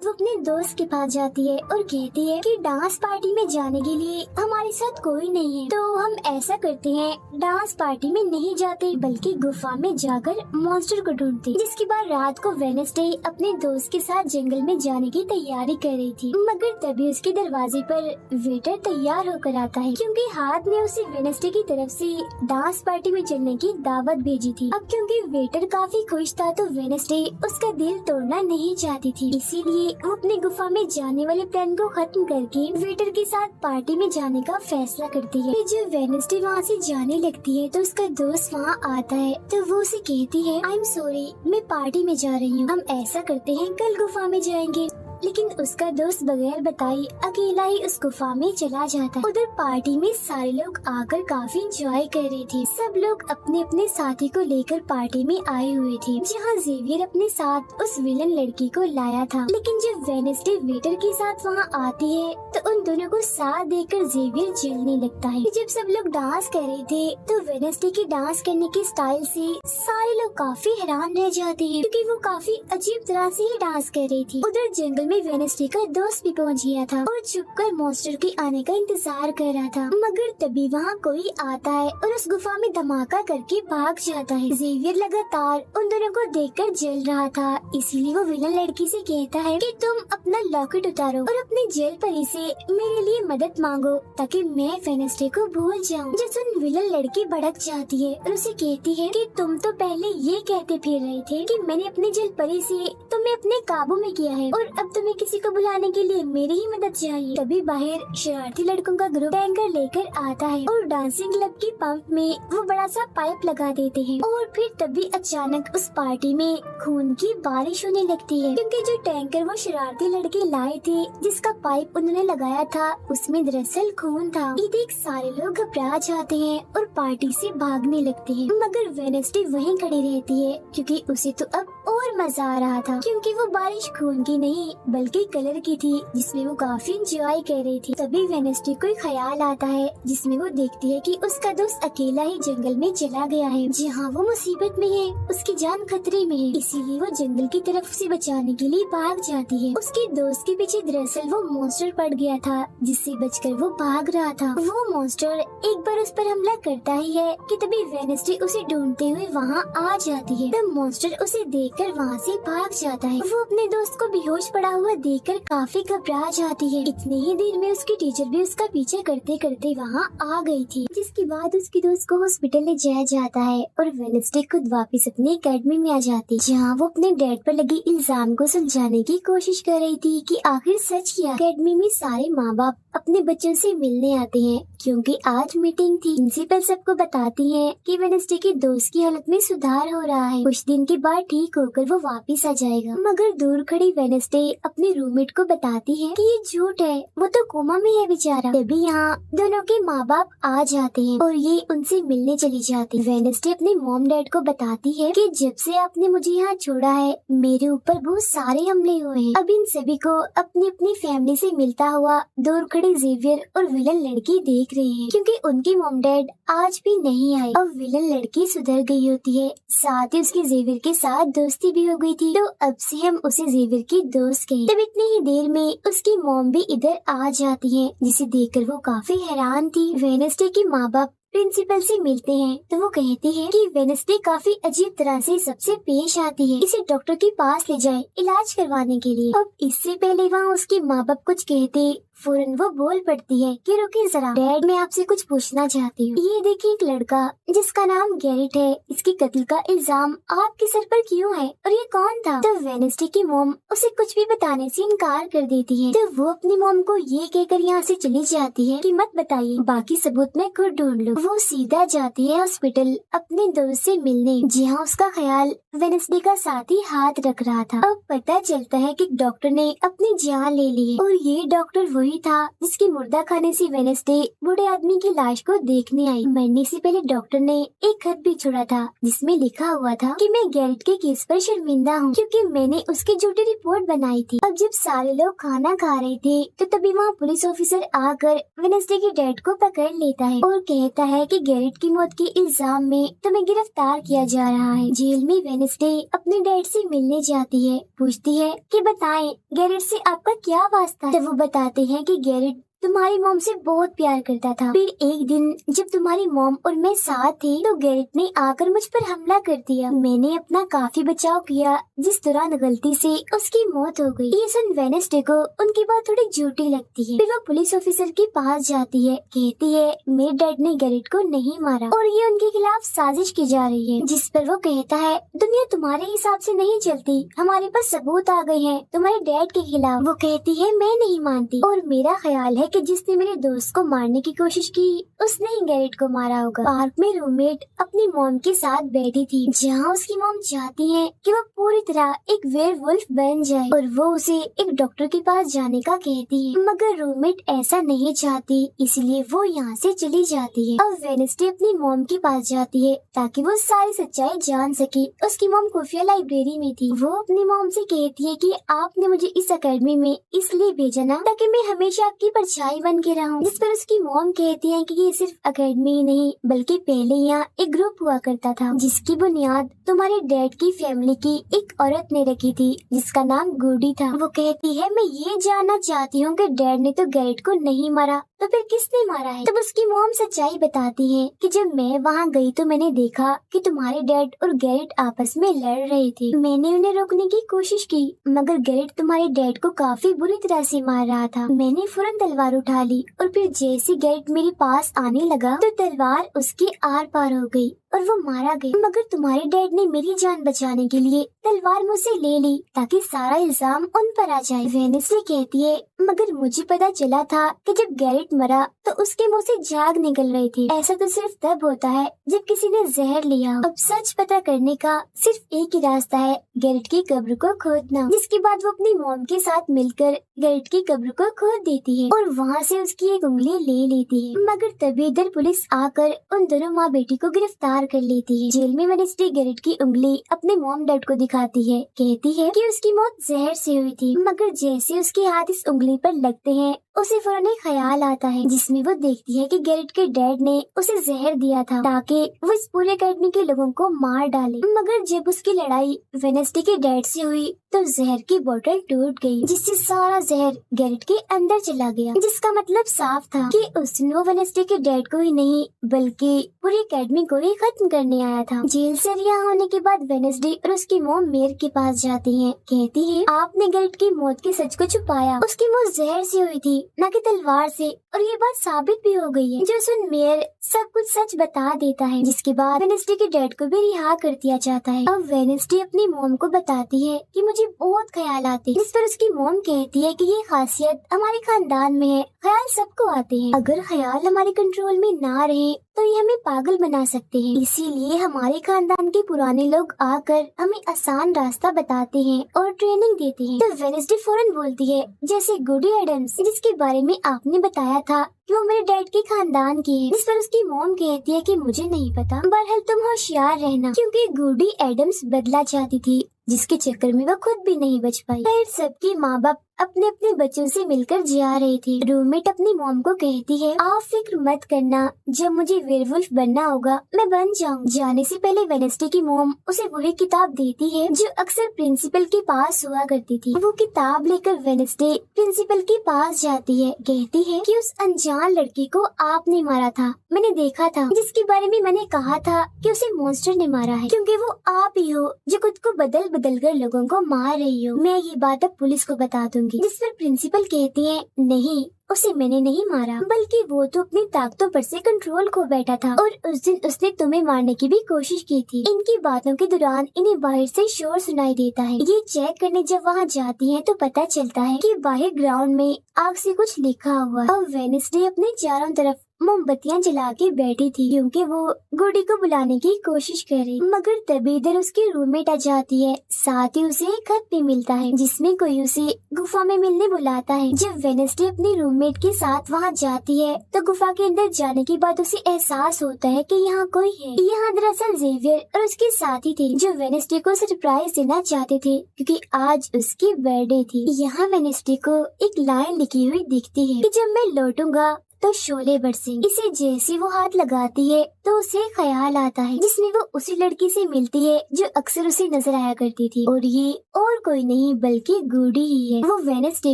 वो वो अपने दोस्त के पास जाती है और कहती है कि डांस पार्टी में जाने के लिए हमारे साथ कोई नहीं है, तो हम ऐसा करते हैं, डांस पार्टी में नहीं जाते बल्कि गुफा में जाकर मॉन्स्टर को ढूंढते। जिसके बाद रात को वेडनेसडे अपने दोस्त के साथ जंगल में जाने की तैयारी कर रही थी, मगर तभी उसके दरवाजे पर वेटर तैयार होकर आता है, क्योंकि हाथ ने उसे वेडनेसडे की तरफ से डांस पार्टी में चलने की दावत भेजी थी। अब क्योंकि वेटर काफी खुश था तो वेडनेसडे उसका दिल तोड़ना नहीं चाहती थी, इसीलिए वो अपने गुफा में जाने वाले प्लान को खत्म करके वेटर के साथ पार्टी में जाने का फैसला करती है। फिर जब वेडनेसडे वहाँ से जाने लगती है तो उसका दोस्त वहाँ आता है, तो वो उसे कहती है, आई एम सॉरी, मैं पार्टी में जा रही हूँ, हम ऐसा करते हैं कल गुफा में जाएंगे। लेकिन उसका दोस्त बगैर बताए अकेला ही उस गुफा में चला जाता है। उधर पार्टी में सारे लोग आकर काफी एंजॉय कर रहे थे। सब लोग अपने अपने साथी को लेकर पार्टी में आए हुए थे, जहाँ जेवियर अपने साथ उस विलन लड़की को लाया था। लेकिन जब वेडनेसडे वेटर के साथ वहाँ आती है तो उन दोनों को साथ देखकर जेवियर जलने लगता है। जब सब लोग डांस कर रहे थे तो वेडनेसडे की डांस करने के स्टाइल से सारे लोग काफी हैरान रह जाते हैं, क्योंकि वो काफी अजीब तरह से ही डांस कर रही थी। उधर जंगल में वेडनेसडे का दोस्त भी पहुंच गया था और छुपकर मॉन्स्टर के आने का इंतजार कर रहा था, मगर तभी वहाँ कोई आता है और उस गुफा में धमाका करके भाग जाता है। जेवियर लगातार उन दोनों को देखकर जल रहा था, इसीलिए वो विलन लड़की से कहता है कि तुम अपना लॉकेट उतारो और अपनी जेल परी से मेरे लिए मदद मांगो ताकि मैं वेडनेसडे को भूल जाऊं। जो सुन विलन लड़की भड़क जाती है और उसे कहती है कि तुम तो पहले ये कहते फिर रहे थे कि मैंने अपनी जेल परी से तुम्हें अपने काबू में किया है और अब तुम्हें किसी को बुलाने के लिए मेरी ही मदद चाहिए। तभी बाहर शरारती लड़कों का ग्रुप टैंकर लेकर आता है और डांसिंग क्लब की पंप में वो बड़ा सा पाइप लगा देते हैं और फिर तभी अचानक उस पार्टी में खून की बारिश होने लगती है, क्योंकि जो टैंकर वो शरारती लड़के लाए थे जिसका पाइप उन्होंने लगाया था उसमें दरअसल खून था। ये देख सारे लोग घबरा जाते हैं और पार्टी से भागने लगते हैं, मगर वेडनेसडे वहीं खड़ी रहती है क्योंकि उसे तो अब और मजा आ रहा था, क्योंकि वो बारिश खून की नहीं बल्कि कलर की थी जिसमें वो काफी एंजॉय कर रही थी। तभी वेडनेसडे को ख्याल आता है जिसमें वो देखती है कि उसका दोस्त अकेला ही जंगल में चला गया है, जहाँ वो मुसीबत में है, उसकी जान खतरे में है। इसीलिए वो जंगल की तरफ उसे बचाने के लिए भाग जाती है। उसके दोस्त के पीछे दरअसल वो मॉन्स्टर पड़ गया था जिससे बचकर वो भाग रहा था। वो मॉन्स्टर एक बार उस पर हमला करता ही है कि तभी वेडनेसडे उसे ढूंढते हुए वहाँ आ जाती है। तब मॉन्स्टर उसे देखकर वहाँ से भाग जाता है। वो अपने दोस्त को बेहोश पड़ा हुआ देखकर काफी घबरा जाती है। इतने ही देर में उसकी टीचर भी उसका पीछे करते करते वहाँ आ गई थी, जिसके बाद उसके दोस्त को हॉस्पिटल ले जाया जाता है और वेडनेसडे खुद वापस अपनी एकेडमी में आ जाती, जहाँ वो अपने डैड पर लगे इल्जाम को सुलझाने की कोशिश कर रही थी कि आखिर सच क्या। एकेडमी में सारे माँ बाप अपने बच्चों से मिलने आते हैं क्योंकि आज मीटिंग थी। प्रिंसिपल सबको बताती है कि वेडनेसडे के दोस्त की हालत में सुधार हो रहा है, कुछ दिन के बाद ठीक होकर वो वापस आ जाएगा। मगर दूर खड़ी वेडनेसडे अपने रूममेट को बताती है कि ये झूठ है, वो तो कोमा में है बेचारा। तभी यहाँ दोनों के माँ बाप आ जाते हैं और ये उनसे मिलने चली जाती। वेडनेसडे अपने मॉम डैड को बताती है कि जब से आपने मुझे यहाँ छोड़ा है मेरे ऊपर बहुत सारे हमले हुए हैं। अब इन सभी को अपनी अपनी फैमिली से मिलता हुआ दूर खड़ी जेवियर और विलन लड़की देख रहे हैं, क्योंकि उनके मॉम डैड आज भी नहीं आए। अब विलन लड़की सुधर गई होती है, साथ ही उसकी जेवियर के साथ दोस्ती भी हो गई थी, तो अब से हम उसे जेवियर की दोस्त कहें। तब इतनी ही देर में उसकी मॉम भी इधर आ जाती है, जिसे देखकर वो काफी हैरान थी। वेडनेसडे के माँ बाप प्रिंसिपल से मिलते हैं तो वो कहती है कि वेडनेसडे काफी अजीब तरह से सबसे पेश आती है, इसे डॉक्टर के पास ले जाए इलाज करवाने के लिए। अब इससे पहले वहाँ उसके माँ बाप कुछ कहते फौरन वो बोल पड़ती है कि रुकिए जरा डैड, मैं आपसे कुछ पूछना चाहती हूँ। ये देखिए एक लड़का जिसका नाम गैरेट है, इसके कत्ल का इल्जाम आपके सर पर क्यों है और ये कौन था? तो वेडनेसडे की मॉम उसे कुछ भी बताने से इनकार कर देती है। तो वो अपनी मॉम को ये कहकर यहाँ से चली जाती है कि मत बताइए, बाकी सबूत मैं खुद ढूंढ लूँ। वो सीधा जाती है हॉस्पिटल अपने दोस्त से मिलने, जहाँ उसका ख्याल वेडनेसडे का साथी हाथ रख रहा था। अब पता चलता है कि डॉक्टर ने अपनी जान ले ली है और ये डॉक्टर वही था जिसके मुर्दा खाने से वेडनेसडे बूढ़े आदमी की लाश को देखने आई। मरने से पहले डॉक्टर ने एक खत भी छोड़ा था जिसमें लिखा हुआ था कि मैं गैरेट के केस पर शर्मिंदा हूँ क्योंकि मैंने उसकी झूठी रिपोर्ट बनाई थी। अब जब सारे लोग खाना खा रहे थे तो तभी वहाँ पुलिस ऑफिसर आकर वेडनेसडे के डैड को पकड़ लेता है और कहता है कि गैरेट की मौत के इल्जाम में तुम्हें गिरफ्तार किया जा रहा है। जेल में वेडनेसडे अपने डैड से मिलने जाती है, पूछती है कि बताएं गैरेट से आपका क्या वास्ता है। तो वो बताते हैं कि गैरेट तुम्हारी मॉम से बहुत प्यार करता था। फिर एक दिन जब तुम्हारी मॉम और मैं साथ थे तो गैरेट ने आकर मुझ पर हमला कर दिया। मैंने अपना काफी बचाव किया, जिस दौरान गलती से उसकी मौत हो गई। ये सुन वेडनेसडे को उनकी बात थोड़ी झूठी लगती है। फिर वो पुलिस ऑफिसर के पास जाती है, कहती है मेरे डैड ने गैरेट को नहीं मारा और ये उनके खिलाफ साजिश की जा रही है। जिस पर वो कहता है दुनिया तुम्हारे हिसाब से नहीं चलती, हमारे पास सबूत आ गए हैं तुम्हारे डैड के खिलाफ। वो कहती है मैं नहीं मानती और मेरा ख्याल है कि जिसने मेरे दोस्त को मारने की कोशिश की उसने ही गैरेट को मारा होगा। पार्क में रूममेट अपनी मॉम के साथ बैठी थी, जहाँ उसकी मॉम चाहती है कि वो पूरी तरह एक वेयरवुल्फ बन जाए और वो उसे एक डॉक्टर के पास जाने का कहती है, मगर रूममेट ऐसा नहीं चाहती, इसलिए वो यहाँ से चली जाती है। अब वेडनेसडे अपनी मॉम के पास जाती है ताकि वो सारी सच्चाई जान सके। उसकी मॉम खुफिया लाइब्रेरी में थी। वो अपनी मॉम से कहती है कि आपने मुझे इस अकेडमी में इसलिए भेजा ना ताकि मैं हमेशा आपकी परछाई बन के रहूं। जिस पर उसकी मॉम कहती है कि ये सिर्फ अकेडमी ही नहीं बल्कि पहले यहाँ एक ग्रुप हुआ करता था जिसकी बुनियाद तुम्हारे डैड की फैमिली की एक औरत ने रखी थी जिसका नाम गुडी था। वो कहती है मैं ये जानना चाहती हूँ कि डैड ने तो गैरेट को नहीं मारा तो फिर किसने मारा है। तब उसकी मॉम सच्चाई बताती है कि जब मैं वहाँ गई तो मैंने देखा कि तुम्हारे डैड और गैरेट आपस में लड़ रहे थे। मैंने उन्हें रोकने की कोशिश की मगर गैरेट तुम्हारे डैड को काफी बुरी तरह से मार रहा था। मैंने फौरन तलवार उठा ली और फिर जैसे गैरेट मेरे पास आने लगा तो तलवार उसके आर पार हो गई और वो मारा गया। मगर तुम्हारे डैड ने मेरी जान बचाने के लिए तलवार मुझसे ले ली ताकि सारा इल्जाम उन पर आ जाए। वेडनेसडे कहती है मगर मुझे पता चला था कि जब गैरेट मरा तो उसके मुंह से झाग निकल रही थी। ऐसा तो सिर्फ तब होता है जब किसी ने जहर लिया हो। अब सच पता करने का सिर्फ एक ही रास्ता है, गैरेट की कब्र को खोदना। जिसके बाद वो अपनी मॉम के साथ मिलकर गैरेट की कब्र को खोद देती है और वहाँ से उसकी एक उंगली ले लेती है। मगर तभी इधर पुलिस आकर उन दोनों माँ बेटी को गिरफ्तार कर लेती है। जेल में वेडनेसडे गैरेट की उंगली अपने मॉम डैड को दिखाती है, कहती है कि उसकी मौत जहर से हुई थी। मगर जैसे उसके हाथ इस उंगली पर लगते हैं उसे फौरन एक ख्याल आता है जिसमें वो देखती है कि गैरेट के डैड ने उसे जहर दिया था ताकि वो इस पूरे अकेडमी के लोगों को मार डाले। मगर जब उसकी लड़ाई वेडनेसडे के डैड से हुई तो जहर की बोतल टूट गई जिससे सारा जहर गैरेट के अंदर चला गया। जिसका मतलब साफ था कि उसने वो वेडनेसडे के डैड को ही नहीं बल्कि पूरी अकेडमी को ही खत्म करने आया था। जेल से रिहा होने के बाद वेडनेसडे और उसकी मॉम मेयर के पास जाती है, कहती है आपने गैरेट की मौत के सच को छुपाया, उसकी मौत जहर से हुई थी न कि तलवार से और ये बात साबित भी हो गई है। जो सुन मेयर सब कुछ सच बता देता है जिसके बाद वेडनेसडे के डैड को भी रिहा कर दिया जाता है। अब वेडनेसडे अपनी मॉम को बताती है कि मुझे बहुत ख्याल आते हैं, जिस पर उसकी मॉम कहती है कि ये खासियत हमारे खानदान में है, ख्याल सबको आते हैं, अगर ख्याल हमारे कंट्रोल में ना रहे तो ये हमें पागल बना सकते हैं, इसीलिए हमारे खानदान के पुराने लोग आकर हमें आसान रास्ता बताते हैं और ट्रेनिंग देते हैं। तो वेडनेसडे फौरन बोलती है जैसे गुडी एडम्स जिसके बारे में आपने बताया था कि वो मेरे डैड के खानदान की है। जिस पर उसकी मॉम कहती है कि मुझे नहीं पता, बहरहाल तुम होशियार रहना, क्योंकि गुडी एडम्स बदला चाहती थी जिसके चक्कर में वो खुद भी नहीं बच पाई। फिर सबके माँ बाप अपने अपने बच्चों से मिलकर जा रहे थे। रूममेट अपनी मॉम को कहती है आप फिक्र मत करना, जब मुझे वेयरवुल्फ बनना होगा मैं बन जाऊँ। जाने से पहले वेडनेसडे की मॉम उसे वही किताब देती है जो अक्सर प्रिंसिपल के पास हुआ करती थी। वो किताब लेकर वेडनेसडे प्रिंसिपल के पास जाती है, कहती है कि उस अनजान लड़की को आपने मारा था, मैंने देखा था, जिसके बारे में मैंने कहा था कि उसे मॉन्स्टर ने मारा है, क्योंकि वो आप ही हो जो खुद को बदल बदल कर लोगों को मार रही हो। मैं ये बात अब पुलिस को बता दूंगी। जिस पर प्रिंसिपल कहती है नहीं, उसे मैंने नहीं मारा, बल्कि वो तो अपनी ताकतों पर से कंट्रोल खो बैठा था और उस दिन उसने तुम्हें मारने की भी कोशिश की थी। इनकी बातों के दौरान इन्हें बाहर से शोर सुनाई देता है। ये चेक करने जब वहाँ जाती हैं तो पता चलता है कि बाहर ग्राउंड में आग से कुछ लिखा हुआ। और वेडनेसडे अपने चारों तरफ मोमबत्तियां जला के बैठी थी क्योंकि वो गुडी को बुलाने की कोशिश कर रही, मगर तभी इधर उसकी रूममेट आ जाती है। साथ ही उसे एक खत भी मिलता है जिसमें कोई उसे गुफा में मिलने बुलाता है। जब वेडनेसडे अपनी रूममेट के साथ वहाँ जाती है तो गुफा के अंदर जाने के बाद उसे एहसास होता है कि यहाँ कोई है। यहाँ दरअसल जेवियर और उसके साथी थे जो वेडनेसडे को सरप्राइज देना चाहते थे क्योंकि आज उसकी बर्थडे थी। यहाँ वेडनेसडे को एक लाइन लिखी हुई दिखती है कि जब मैं लौटूंगा तो शोले बरसेंगे। इसे जैसे वो हाथ लगाती है तो उसे ख्याल आता है जिसमें वो उसी लड़की से मिलती है जो अक्सर उसे नजर आया करती थी, और ये और कोई नहीं बल्कि गुडी ही है। वो वेडनेसडे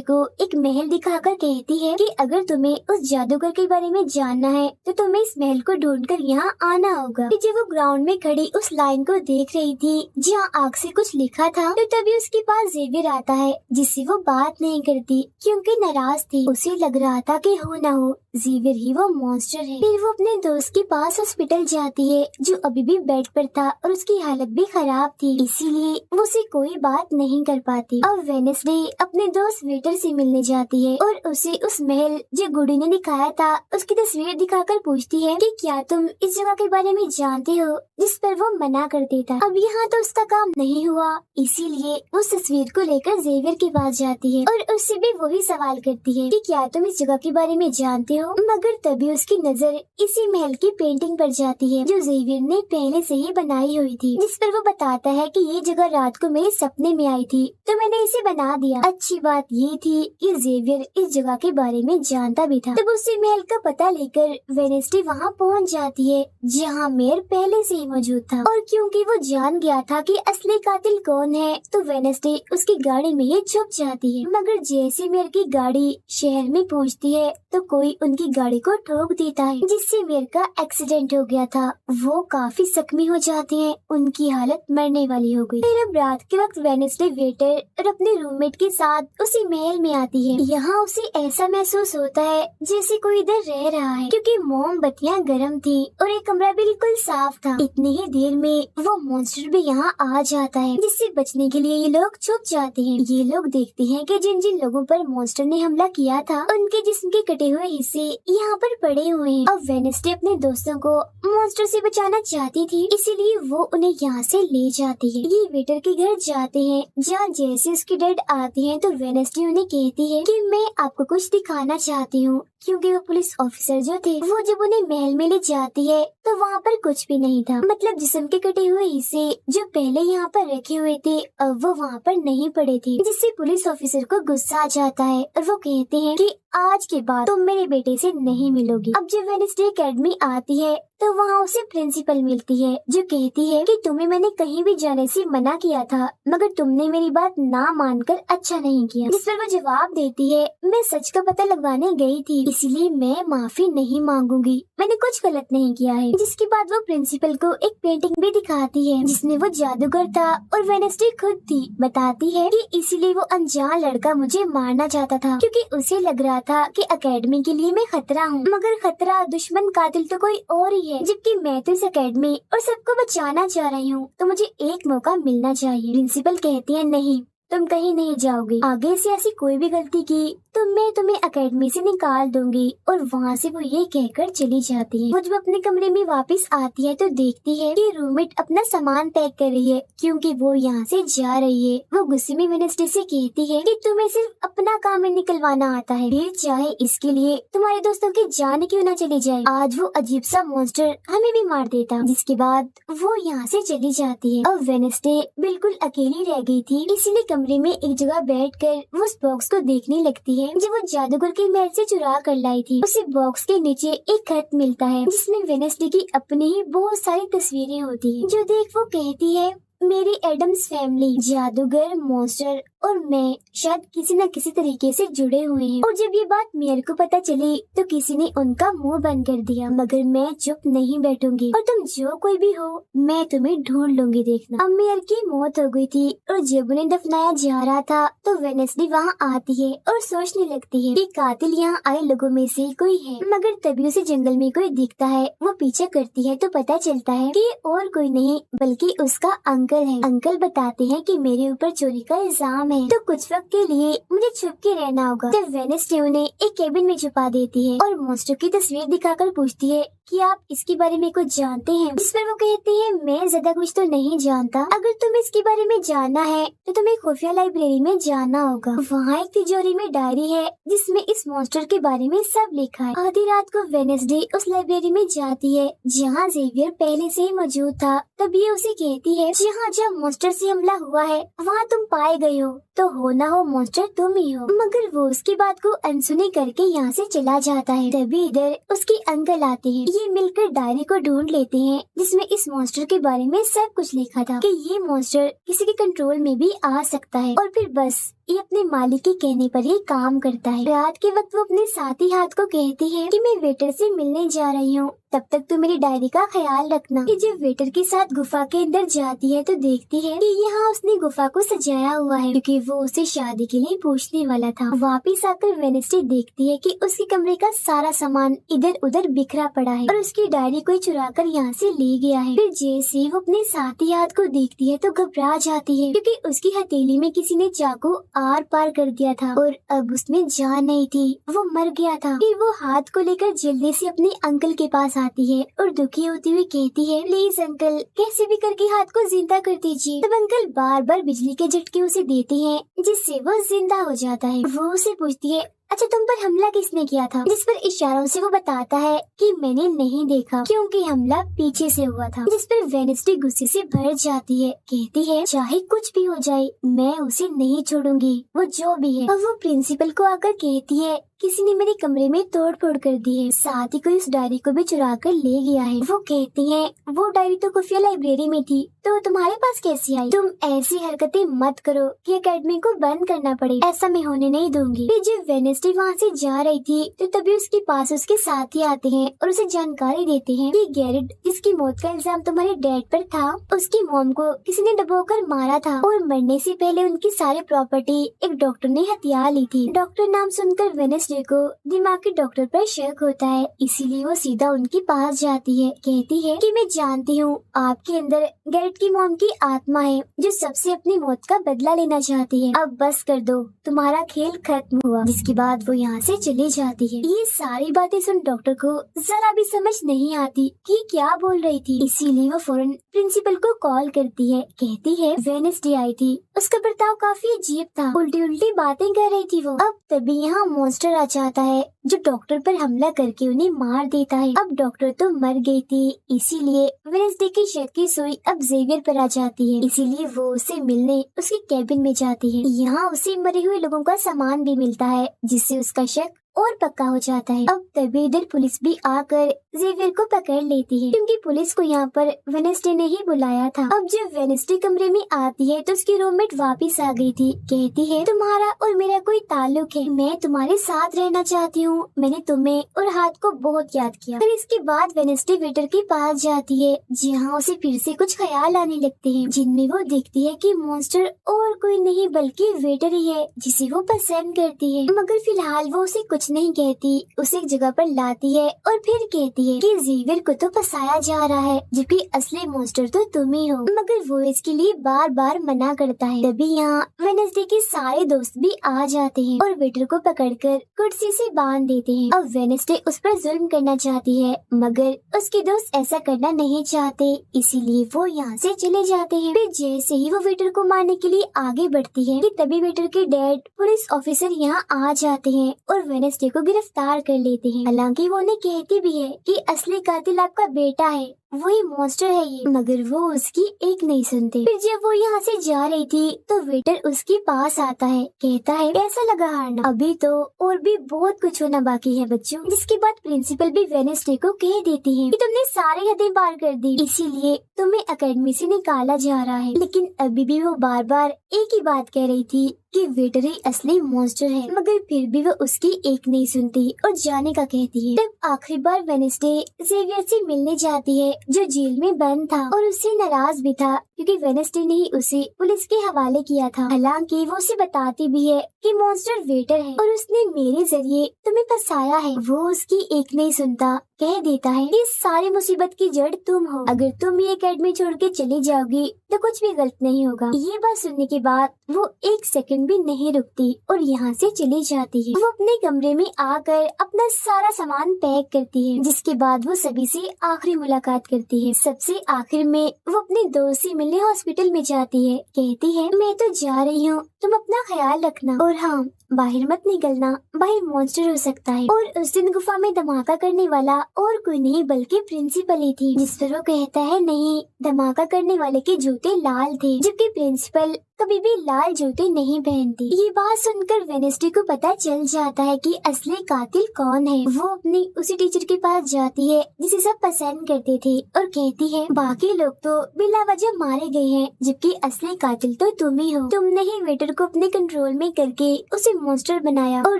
को एक महल दिखाकर कहती है कि अगर तुम्हें उस जादूगर के बारे में जानना है तो तुम्हें इस महल को ढूंढकर यहाँ आना होगा। जब वो ग्राउंड में खड़ी उस लाइन को देख रही थी जहाँ आग से कुछ लिखा था, तो तभी उसके पास जेवियर आता है जिससे वो बात नहीं करती क्योंकि नाराज थी। उसे लग रहा था कि हो ना हो जेवियर ही वो मॉन्स्टर है। फिर वो अपने दोस्त के पास हॉस्पिटल जाती है जो अभी भी बेड पर था और उसकी हालत भी खराब थी, इसीलिए वो उसे कोई बात नहीं कर पाती। अब वेडनेसडे अपने दोस्त वेटर से मिलने जाती है और उसे उस महल जो गुडी ने दिखाया था उसकी तस्वीर दिखाकर पूछती है कि क्या तुम इस जगह के बारे में जानते हो, जिस पर वो मना कर देता। अब यहाँ तो उसका काम नहीं हुआ, इसीलिए उस तस्वीर को लेकर जेवियर के पास जाती है और उससे भी वही सवाल करती है कि क्या तुम इस जगह के बारे में जानते हो, मगर तभी उसकी नजर इसी महल की पेंटिंग पर जाती है जो जेवियर ने पहले से ही बनाई हुई थी, जिस पर वो बताता है कि ये जगह रात को मेरे सपने में आई थी तो मैंने इसे बना दिया। अच्छी बात ये थी कि जेवियर इस जगह के बारे में जानता भी था। तब उसी महल का पता लेकर वेडनेसडे वहाँ पहुँच जाती है जहाँ मेयर पहले से ही मौजूद था, और क्योंकि वो जान गया था कि असली कातिल कौन है तो वेडनेसडे उसकी गाड़ी में ही छुप जाती है। मगर जैसे मेयर की गाड़ी शहर में पहुँचती है तो कोई उनकी गाड़ी को ठोक देता है जिससे मेयर का एक्सीडेंट हो गया था। वो काफी जख्मी हो जाते हैं, उनकी हालत मरने वाली हो गई। फिर अब रात के वक्त वेडनेसडे वेटर और अपने रूममेट के साथ उसी महल में आती है। यहाँ उसे ऐसा महसूस होता है जैसे कोई इधर रह रहा है क्योंकि मोमबत्तियाँ गर्म थी और एक कमरा बिल्कुल साफ था। इतनी ही देर में वो मॉन्स्टर भी यहाँ आ जाता है जिससे बचने के लिए ये लोग छुप जाते हैं। ये लोग देखते हैं कि जिन जिन लोगों पर मॉन्स्टर ने हमला किया था उनके जिस्म के कटे हुए हिस्से यहाँ पर पड़े हुए हैं। अब वेडनेसडे अपने दोस्तों को मॉन्स्टर से बचाना चाहती थी, इसीलिए वो उन्हें यहाँ से ले जाती है। ये वेटर के घर जाते हैं जहाँ जैसे उसकी डैड आती है तो वेडनेसडे उन्हें कहती है कि मैं आपको कुछ दिखाना चाहती हूँ, क्योंकि वो पुलिस ऑफिसर जो थे वो जब उन्हें महल में ले जाती है तो वहाँ पर कुछ भी नहीं था। मतलब जिस्म के कटे हुए हिस्से जो पहले यहाँ पर रखे हुए थे अब वो वहाँ पर नहीं पड़े थे, जिससे पुलिस ऑफिसर को गुस्सा आ जाता है और वो कहते हैं कि आज के बाद तुम मेरे बेटे से नहीं मिलोगी। अब जब वेडनेसडे एकेडमी आती है तो वहाँ उसे प्रिंसिपल मिलती है जो कहती है कि तुम्हें मैंने कहीं भी जाने से मना किया था मगर तुमने मेरी बात ना मानकर अच्छा नहीं किया। जिस पर वो जवाब देती है मैं सच का पता लगवाने गई थी इसलिए मैं माफी नहीं मांगूंगी, मैंने कुछ गलत नहीं किया है। जिसके बाद वो प्रिंसिपल को एक पेंटिंग भी दिखाती है जिसमें वो जादूगर था और वेडनेसडे खुद थी। बताती है कि इसीलिए वो अनजान लड़का मुझे मारना चाहता था क्योंकि उसे लग रहा था कि एकेडमी के लिए मैं खतरा हूँ, मगर खतरा दुश्मन कातिल तो कोई और ही है, जबकि मैं तो इस एकेडमी और सबको बचाना चाह रही हूँ तो मुझे एक मौका मिलना चाहिए। प्रिंसिपल कहती है नहीं, तुम कहीं नहीं जाओगे, आगे से ऐसी कोई भी गलती की तो मैं तुम्हें एकेडमी से निकाल दूंगी। और वहाँ से वो ये कहकर चली जाती है। वो जब अपने कमरे में वापस आती है तो देखती है कि रूममेट अपना सामान पैक कर रही है क्योंकि वो यहाँ से जा रही है। वो गुस्से में वेडनेसडे से कहती है कि तुम्हें सिर्फ अपना काम में निकलवाना आता है, फिर चाहे इसके लिए तुम्हारे दोस्तों की जान क्यों न चली जाए। आज वो अजीब सा मॉन्स्टर हमें भी मार देता। जिसके बाद वो यहाँ से चली जाती है। अब वेडनेसडे बिल्कुल अकेली रह गई थी, इसीलिए कमरे में एक जगह बैठकर वो उस बॉक्स को देखने लगती है जो वो जादूगर के महल से चुरा कर लाई थी। उसे बॉक्स के नीचे एक खत मिलता है जिसमें वेडनेसडे की अपनी ही बहुत सारी तस्वीरें होती हैं, जो देख वो कहती है मेरी एडम्स फैमिली, जादूगर, मॉन्स्टर और मैं शायद किसी न किसी तरीके से जुड़े हुए हैं। और जब ये बात मेयर को पता चली तो किसी ने उनका मुंह बंद कर दिया, मगर मैं चुप नहीं बैठूंगी और तुम जो कोई भी हो मैं तुम्हें ढूंढ लूंगी देखना। अब मेयर की मौत हो गई थी और जब उन्हें दफनाया जा रहा था तो वेडनेसडे वहाँ आती है और सोचने लगती है कि कातिल यहाँ आए लोगों में से कोई है, मगर तभी उसे जंगल में कोई दिखता है। वो पीछे करती है तो पता चलता है कि और कोई नहीं बल्कि उसका अंकल है। अंकल बताते हैं कि मेरे ऊपर चोरी का इल्जाम है तो कुछ वक्त के लिए मुझे छुप के रहना होगा। जब वेडनेसडे उन्हें एक केबिन में छुपा देती है और मॉन्स्टर की तस्वीर दिखाकर पूछती है कि आप इसके बारे में कुछ जानते हैं, जिस पर वो कहते हैं मैं ज्यादा कुछ तो नहीं जानता, अगर तुम्हें इसके बारे में जानना है तो तुम्हें खुफिया लाइब्रेरी में जाना होगा। वहाँ एक तिजोरी में डायरी है जिसमें इस मॉन्स्टर के बारे में सब लिखा है। आधी रात को वेडनेसडे उस लाइब्रेरी में जाती है जहाँ जेवियर पहले से ही मौजूद था। तब ये उसे कहती है जहाँ जहाँ मॉन्स्टर से हमला हुआ है वहाँ तुम पाए गए हो, तो हो ना हो मॉन्स्टर तुम ही हो। मगर वो उसकी बात को अनसुनी करके यहाँ से चला जाता है। तभी इधर उसके अंकल आते हैं। ये मिलकर डायरी को ढूंढ लेते हैं जिसमें इस मॉन्स्टर के बारे में सब कुछ लिखा था कि ये मॉन्स्टर किसी के कंट्रोल में भी आ सकता है और फिर बस ये अपने मालिक के कहने पर ही काम करता है। रात के वक्त वो अपने साथी हाथ को कहती है कि मैं वेटर से मिलने जा रही हूँ, तब तक तो मेरी डायरी का ख्याल रखना। ये जब वेटर के साथ गुफा के अंदर जाती है तो देखती है कि यहाँ उसने गुफा को सजाया हुआ है क्योंकि वो उसे शादी के लिए पूछने वाला था। वापिस आकर वेडनेसडे देखती है कि उसके कमरे का सारा सामान इधर उधर बिखरा पड़ा है और उसकी डायरी कोई चुरा कर यहाँ से ले गया है। फिर जैसे वो अपने साथी हाथ को देखती है तो घबरा जाती है क्योंकि उसकी हथेली में किसी ने चाकू आर पार कर दिया था और अब उसमें जान नहीं थी, वो मर गया था। फिर वो हाथ को लेकर जल्दी से अपने अंकल के पास आती है और दुखी होती हुई कहती है, प्लीज अंकल कैसे भी करके हाथ को जिंदा कर दीजिए। तब अंकल बार बार बिजली के झटके उसे देते हैं जिससे वो जिंदा हो जाता है। वो उसे पूछती है, अच्छा तुम पर हमला किसने किया था? जिस पर इशारों से वो बताता है कि मैंने नहीं देखा क्योंकि हमला पीछे से हुआ था। जिस पर वेडनेसडे गुस्से से भर जाती है, कहती है चाहे कुछ भी हो जाए मैं उसे नहीं छोड़ूंगी, वो जो भी है। और वो प्रिंसिपल को आकर कहती है किसी ने मेरे कमरे में तोड़ फोड़ कर दी है, साथ ही कोई इस डायरी को भी चुरा कर ले गया है। वो कहती है वो डायरी तो खुफिया लाइब्रेरी में थी तो तुम्हारे पास कैसी आई? तुम ऐसी हरकतें मत करो कि एकेडमी को बंद करना पड़े, ऐसा मैं होने नहीं दूंगी। फिर जब वेडनेसडे वहाँ से जा रही थी तो तभी उसके पास उसके साथी आते हैं और उसे जानकारी देते हैं कि गैरेट जिसकी मौत का इल्जाम तुम्हारे डैड पर था, उसकी मॉम को किसी ने डबोकर मारा था और मरने से पहले उनकी सारी प्रॉपर्टी एक डॉक्टर ने हथिया ली थी। डॉक्टर नाम सुनकर वेडनेसडे को दिमागी डॉक्टर पर शक होता है, इसीलिए वो सीधा उनके पास जाती है। कहती है कि मैं जानती हूँ आपके अंदर गैरेट की मॉम की आत्मा है जो सबसे अपनी मौत का बदला लेना चाहती है, अब बस कर दो, तुम्हारा खेल खत्म हुआ। जिसके बाद वो यहाँ से चली जाती है। ये सारी बातें सुन डॉक्टर को जरा भी समझ नहीं आती कि क्या बोल रही थी, इसीलिए वो फौरन प्रिंसिपल को कॉल करती है। कहती है वेडनेसडे आई थी, उसका बर्ताव काफी अजीब था, उल्टी उल्टी बातें कर रही थी वो। अब तभी यहाँ मॉन्स्टर आ जाता है जो डॉक्टर पर हमला करके उन्हें मार देता है। अब डॉक्टर तो मर गई थी, इसीलिए वेडनेसडे की शक की सुई अब जेवियर पर आ जाती है, इसीलिए वो उसे मिलने उसके कैबिन में जाती है। यहाँ उसे मरे हुए लोगों का सामान भी मिलता है जिससे उसका शक और पक्का हो जाता है। अब तभी इधर पुलिस भी आकर जेवियर को पकड़ लेती है क्योंकि पुलिस को यहाँ पर वेडनेसडे ने ही बुलाया था। अब जब वेडनेसडे कमरे में आती है तो उसकी रूममेट वापस आ गई थी। कहती है तुम्हारा और मेरा कोई ताल्लुक है, मैं तुम्हारे साथ रहना चाहती हूँ, मैंने तुम्हें और हाथ को बहुत याद किया। फिर इसके बाद वेडनेसडे वेटर के पास जाती है जहाँ उसे फिर से कुछ ख्याल आने लगते हैं जिनमें वो देखती है कि मॉन्स्टर और कोई नहीं बल्कि वेटर ही है जिसे वो पसंद करती है। मगर फिलहाल वो उसे कुछ नहीं कहती, उसे एक जगह पर लाती है और फिर कहती है कि जेवियर को तो फंसाया जा रहा है जबकि असली मॉन्स्टर तो तुम ही हो। मगर वो इसके लिए बार बार मना करता है। तभी यहाँ वेडनेसडे के सारे दोस्त भी आ जाते हैं और वेटर को पकड़कर कुर्सी से बांध देते हैं। अब वेडनेसडे उस पर जुल्म करना चाहती है मगर उसके दोस्त ऐसा करना नहीं चाहते, इसीलिए वो यहाँ से चले जाते हैं। फिर जैसे ही वो वेटर को मारने के लिए आगे बढ़ती है कि तभी वेटर के डैड पुलिस ऑफिसर यहाँ आ जाते हैं और वेडनेसडे को गिरफ्तार कर लेते हैं। हालांकि वो उन्हें कहती भी है कि असली कातिल आपका बेटा है, वही मॉन्स्टर है ये, मगर वो उसकी एक नहीं सुनते। फिर जब वो यहाँ से जा रही थी तो वेटर उसके पास आता है, कहता है कैसा लगा हारना, अभी तो और भी बहुत कुछ होना बाकी है बच्चों। जिसके बाद प्रिंसिपल भी वेडनेसडे को कह देती है कि तुमने सारी हदें पार कर दी, इसीलिए तुम्हें एकेडमी से निकाला जा रहा है। लेकिन अभी भी वो बार बार एक ही बात कह रही थी कि वेटर ही असली मॉन्स्टर है, मगर फिर भी वो उसकी एक नहीं सुनती और जाने का कहती है। तब आखिरी बार वेडनेसडे जेवियर से मिलने जाती है जो जेल में बंद था और उससे नाराज भी था क्योंकि वेडनेसडे ने ही उसे पुलिस के हवाले किया था। हालांकि वो उसे बताती भी है कि मॉन्स्टर वेटर है और उसने मेरे जरिए तुम्हें फंसाया है। वो उसकी एक नहीं सुनता, कह देता है कि सारी मुसीबत की जड़ तुम हो, अगर तुम ये एकेडमी छोड़ के चली जाओगी तो कुछ भी गलत नहीं होगा। ये बात सुनने के बाद वो एक सेकंड भी नहीं रुकती और यहाँ से चली जाती है। वो अपने कमरे में आकर अपना सारा सामान पैक करती है, जिसके बाद वो सभी से आखिरी मुलाकात करती है। सबसे आखिर में वो अपने दोस्त से मिलने हॉस्पिटल में जाती है। कहती है मैं तो जा रही हूँ, तुम अपना ख्याल रखना और हाँ बाहर मत निकलना, बाहर मॉन्स्टर हो सकता है। और उस दिन गुफा में धमाका करने वाला और कोई नहीं बल्कि प्रिंसिपल ही थी। जिस पर वो कहता है नहीं, धमाका करने वाले के जूते लाल थे, जबकि प्रिंसिपल कभी भी लाल जूते नहीं पहनती। ये बात सुनकर वेडनेसडे को पता चल जाता है कि असली कातिल कौन है। वो अपनी उसी टीचर के पास जाती है जिसे सब पसंद करते थे और कहती है बाकी लोग तो बिला वजह मारे गए हैं, जबकि असली कातिल तो तुम ही हो। तुमने ही वेटर को अपने कंट्रोल में करके उसे मॉन्स्टर बनाया और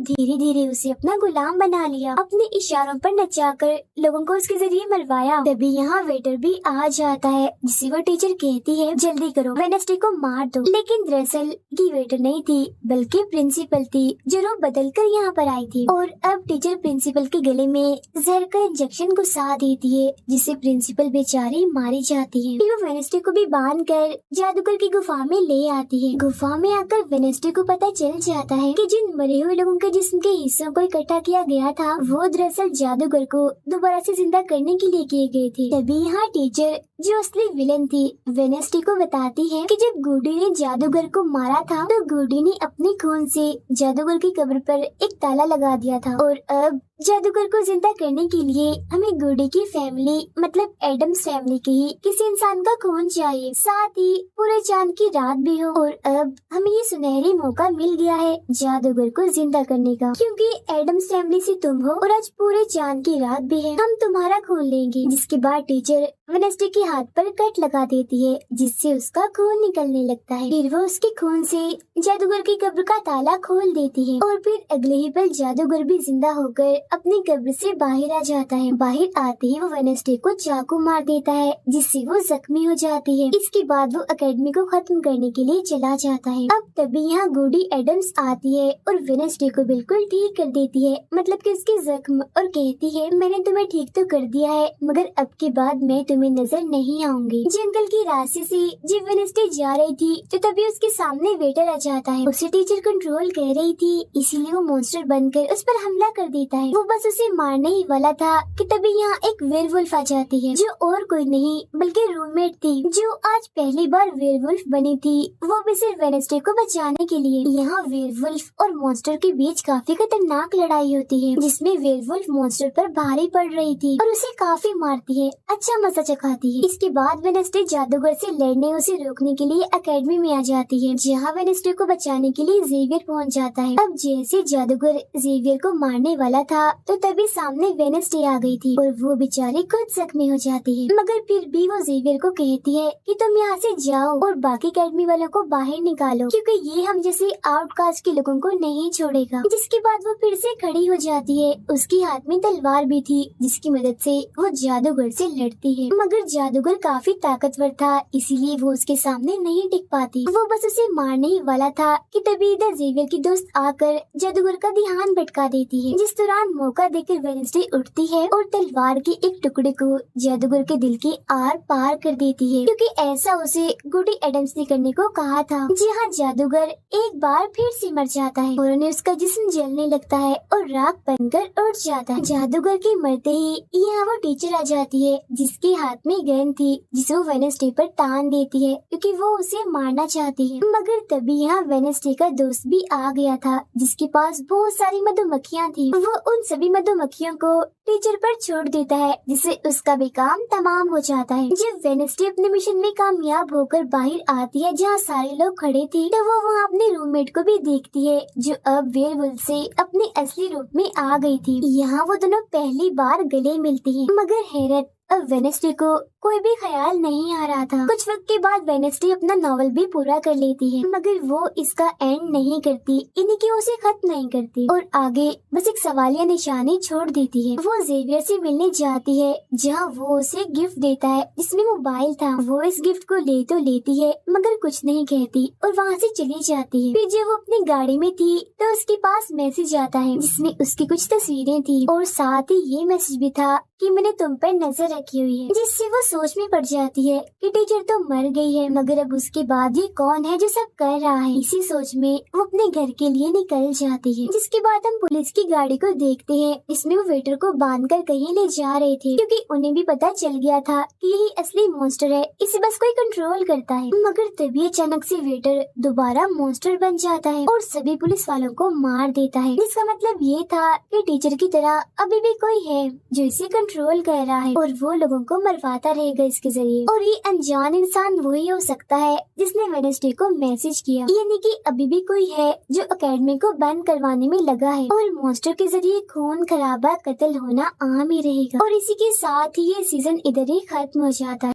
धीरे धीरे उसे अपना गुलाम बना लिया। अपने इशारों पर नचाकर लोगों को उसके जरिए मरवाया। तभी यहाँ वेटर भी आ जाता है जिसे वो टीचर कहती है जल्दी करो, वेडनेसडे को मार दो। लेकिन दरअसल की वेटर नहीं थी बल्कि प्रिंसिपल थी जो रूप बदल कर यहाँ पर आई थी। और अब टीचर प्रिंसिपल के गले में जहर का इंजेक्शन घुसा देती है जिससे प्रिंसिपल बेचारी मारी जाती है। फिर वो वेडनेसडे को भी बांध कर जादूगर की गुफा में ले आती है। गुफा में आकर वेडनेसडे को पता चल जाता है कि जिन मरे हुए लोगों के जिस्म के हिस्सों को इकट्ठा किया गया था वो दरअसल जादूगर को दोबारा से जिंदा करने के लिए किए गए थे। तभी यहाँ टीचर जो असली विलन थी वेडनेसडे को बताती है कि जब गुडी ने जादूगर को मारा था तो गुडी ने अपने खून से जादूगर की कब्र पर एक ताला लगा दिया था और अब जादूगर को जिंदा करने के लिए हमें गुडी की फैमिली मतलब एडम्स फैमिली के ही किसी इंसान का खून चाहिए, साथ ही पूरे चांद की रात भी हो। और अब हमें ये सुनहरी मौका मिल गया है जादूगर को जिंदा करने का, क्योंकि एडम्स फैमिली से तुम हो और आज पूरे चांद की रात भी है, हम तुम्हारा खून लेंगे। जिसके बाद टीचर वेडनेसडे के हाथ पर कट लगा देती है जिससे उसका खून निकलने लगता है। फिर वो उसके खून से जादूगर की कब्र का ताला खोल देती है और फिर अगले ही पल जादूगर भी जिंदा होकर अपनी कब्र से बाहर आ जाता है। बाहर आते ही वो वेडनेसडे को चाकू मार देता है जिससे वो जख्मी हो जाती है। इसके बाद वो एकेडमी को खत्म करने के लिए चला जाता है। अब तभी यहाँ गुडी एडम्स आती है और वेडनेसडे को बिल्कुल ठीक कर देती है, मतलब कि उसके जख्म, और कहती है मैंने तुम्हें ठीक तो कर दिया है मगर अब के बाद मैं तुम्हें नजर नहीं आऊंगी। जंगल की रास्ते से जब वेडनेसडे जा रही थी तो तभी उसके सामने वेटर आ जाता है। उसे टीचर कंट्रोल कर रही थी इसीलिए वो मॉन्स्टर बनकर उस पर हमला कर देता है। वो बस उसे मारने ही वाला था कि तभी यहाँ एक वेयरवुल्फ आ जाती है जो और कोई नहीं बल्कि रूममेट थी जो आज पहली बार वेयरवुल्फ बनी थी, वो भी सिर्फ वेडनेसडे को बचाने के लिए। यहाँ वेयरवुल्फ और मॉन्स्टर के बीच काफी खतरनाक लड़ाई होती है जिसमें वेयरवुल्फ मॉन्स्टर पर भारी पड़ रही थी और उसे काफी मारती है, अच्छा मजा चखाती है। इसके बाद वेडनेसडे जादूगर से लड़ने उसे रोकने के लिए एकेडमी में आ जाती है जहाँ वेडनेसडे को बचाने के लिए जेवियर पहुँच जाता है। अब जैसे जादूगर जेवियर को मारने वाला था तो तभी सामने वेडनेसडे आ गई थी और वो बेचारी खुद जख्मी हो जाती है, मगर फिर भी वो जेवियर को कहती है कि तुम यहाँ से जाओ और बाकी एकेडमी वालों को बाहर निकालो क्योंकि ये हम जैसे आउटकास्ट के लोगों को नहीं छोड़ेगा। जिसके बाद वो फिर से खड़ी हो जाती है, उसके हाथ में तलवार भी थी जिसकी मदद से वो जादूगर से लड़ती है, मगर जादूगर काफी ताकतवर था इसीलिए वो उसके सामने नहीं टिक पाती। वो बस उसे मारने ही वाला था कि तभी इधर जेवियर की दोस्त आकर जादूगर का ध्यान भटका देती है। जिस दौरान मौका देकर वेडनेसडे उठती है और तलवार के एक टुकड़े को जादूगर के दिल के आर पार कर देती है क्योंकि ऐसा उसे गुडी एडम्स ने करने को कहा था। जी हाँ, जादूगर एक बार फिर से मर जाता है और उन्हें उसका जिस्म जलने लगता है और राख बनकर उठ जाता है। जादूगर के मरते ही यहाँ वो टीचर आ जाती है जिसके हाथ में गन थी जिसे वो वेडनेसडे पर तान देती है क्योंकि वो उसे मारना चाहती है, मगर तभी यहाँ वेडनेसडे का दोस्त भी आ गया था जिसके पास बहुत सारी मधुमक्खियाँ थी। वो उन सभी मधुमक्खियों को टीचर पर छोड़ देता है जिससे उसका भी काम तमाम हो जाता है। जब वेडनेसडे अपने मिशन में कामयाब होकर बाहर आती है जहाँ सारे लोग खड़े थे तो वो वहाँ अपने रूममेट को भी देखती है जो अब वेयरवुल्फ से अपने असली रूप में आ गई थी। यहाँ वो दोनों पहली बार गले मिलती हैं, मगर हैरत अब वेडनेसडे को कोई भी ख्याल नहीं आ रहा था। कुछ वक्त के बाद वेडनेसडे अपना नॉवल भी पूरा कर लेती है, मगर वो इसका एंड नहीं करती, इन्हीं की उसे खत्म नहीं करती और आगे बस एक सवालिया निशानी छोड़ देती है। वो जेवियर से मिलने जाती है जहाँ वो उसे गिफ्ट देता है जिसमें मोबाइल था। वो इस गिफ्ट को ले तो लेती है मगर कुछ नहीं कहती और वहाँ से चली जाती है। फिर जब वो अपनी गाड़ी में थी तो उसके पास मैसेज आता है जिसमें उसकी कुछ तस्वीरें थी और साथ ही ये मैसेज भी था कि मैंने तुम पर नजर रखी हुई है, जिससे वो सोच में पड़ जाती है कि टीचर तो मर गई है, मगर अब उसके बाद ये कौन है जो सब कर रहा है। इसी सोच में वो अपने घर के लिए निकल जाती है। जिसके बाद हम पुलिस की गाड़ी को देखते हैं, इसमें वो वेटर को बांधकर कहीं ले जा रहे थे क्योंकि उन्हें भी पता चल गया था कि यही असली मॉन्स्टर है, इसे बस कोई कंट्रोल करता है। मगर तभी अचानक से वेटर दोबारा मॉन्स्टर बन जाता है और सभी पुलिस वालों को मार देता है, जिसका मतलब ये था कि टीचर की तरह अभी भी कोई है जो इसे कंट्रोल कर रहा है और वो लोगों को मरवाता रहेगा इसके जरिए। और ये अनजान इंसान वही हो सकता है जिसने वेडनेसडे को मैसेज किया, यानी कि अभी भी कोई है जो एकेडमी को बंद करवाने में लगा है। और मॉन्स्टर के जरिए खून खराबा कत्ल होना आम ही रहेगा। और इसी के साथ ही ये सीजन इधर ही खत्म हो जाता है।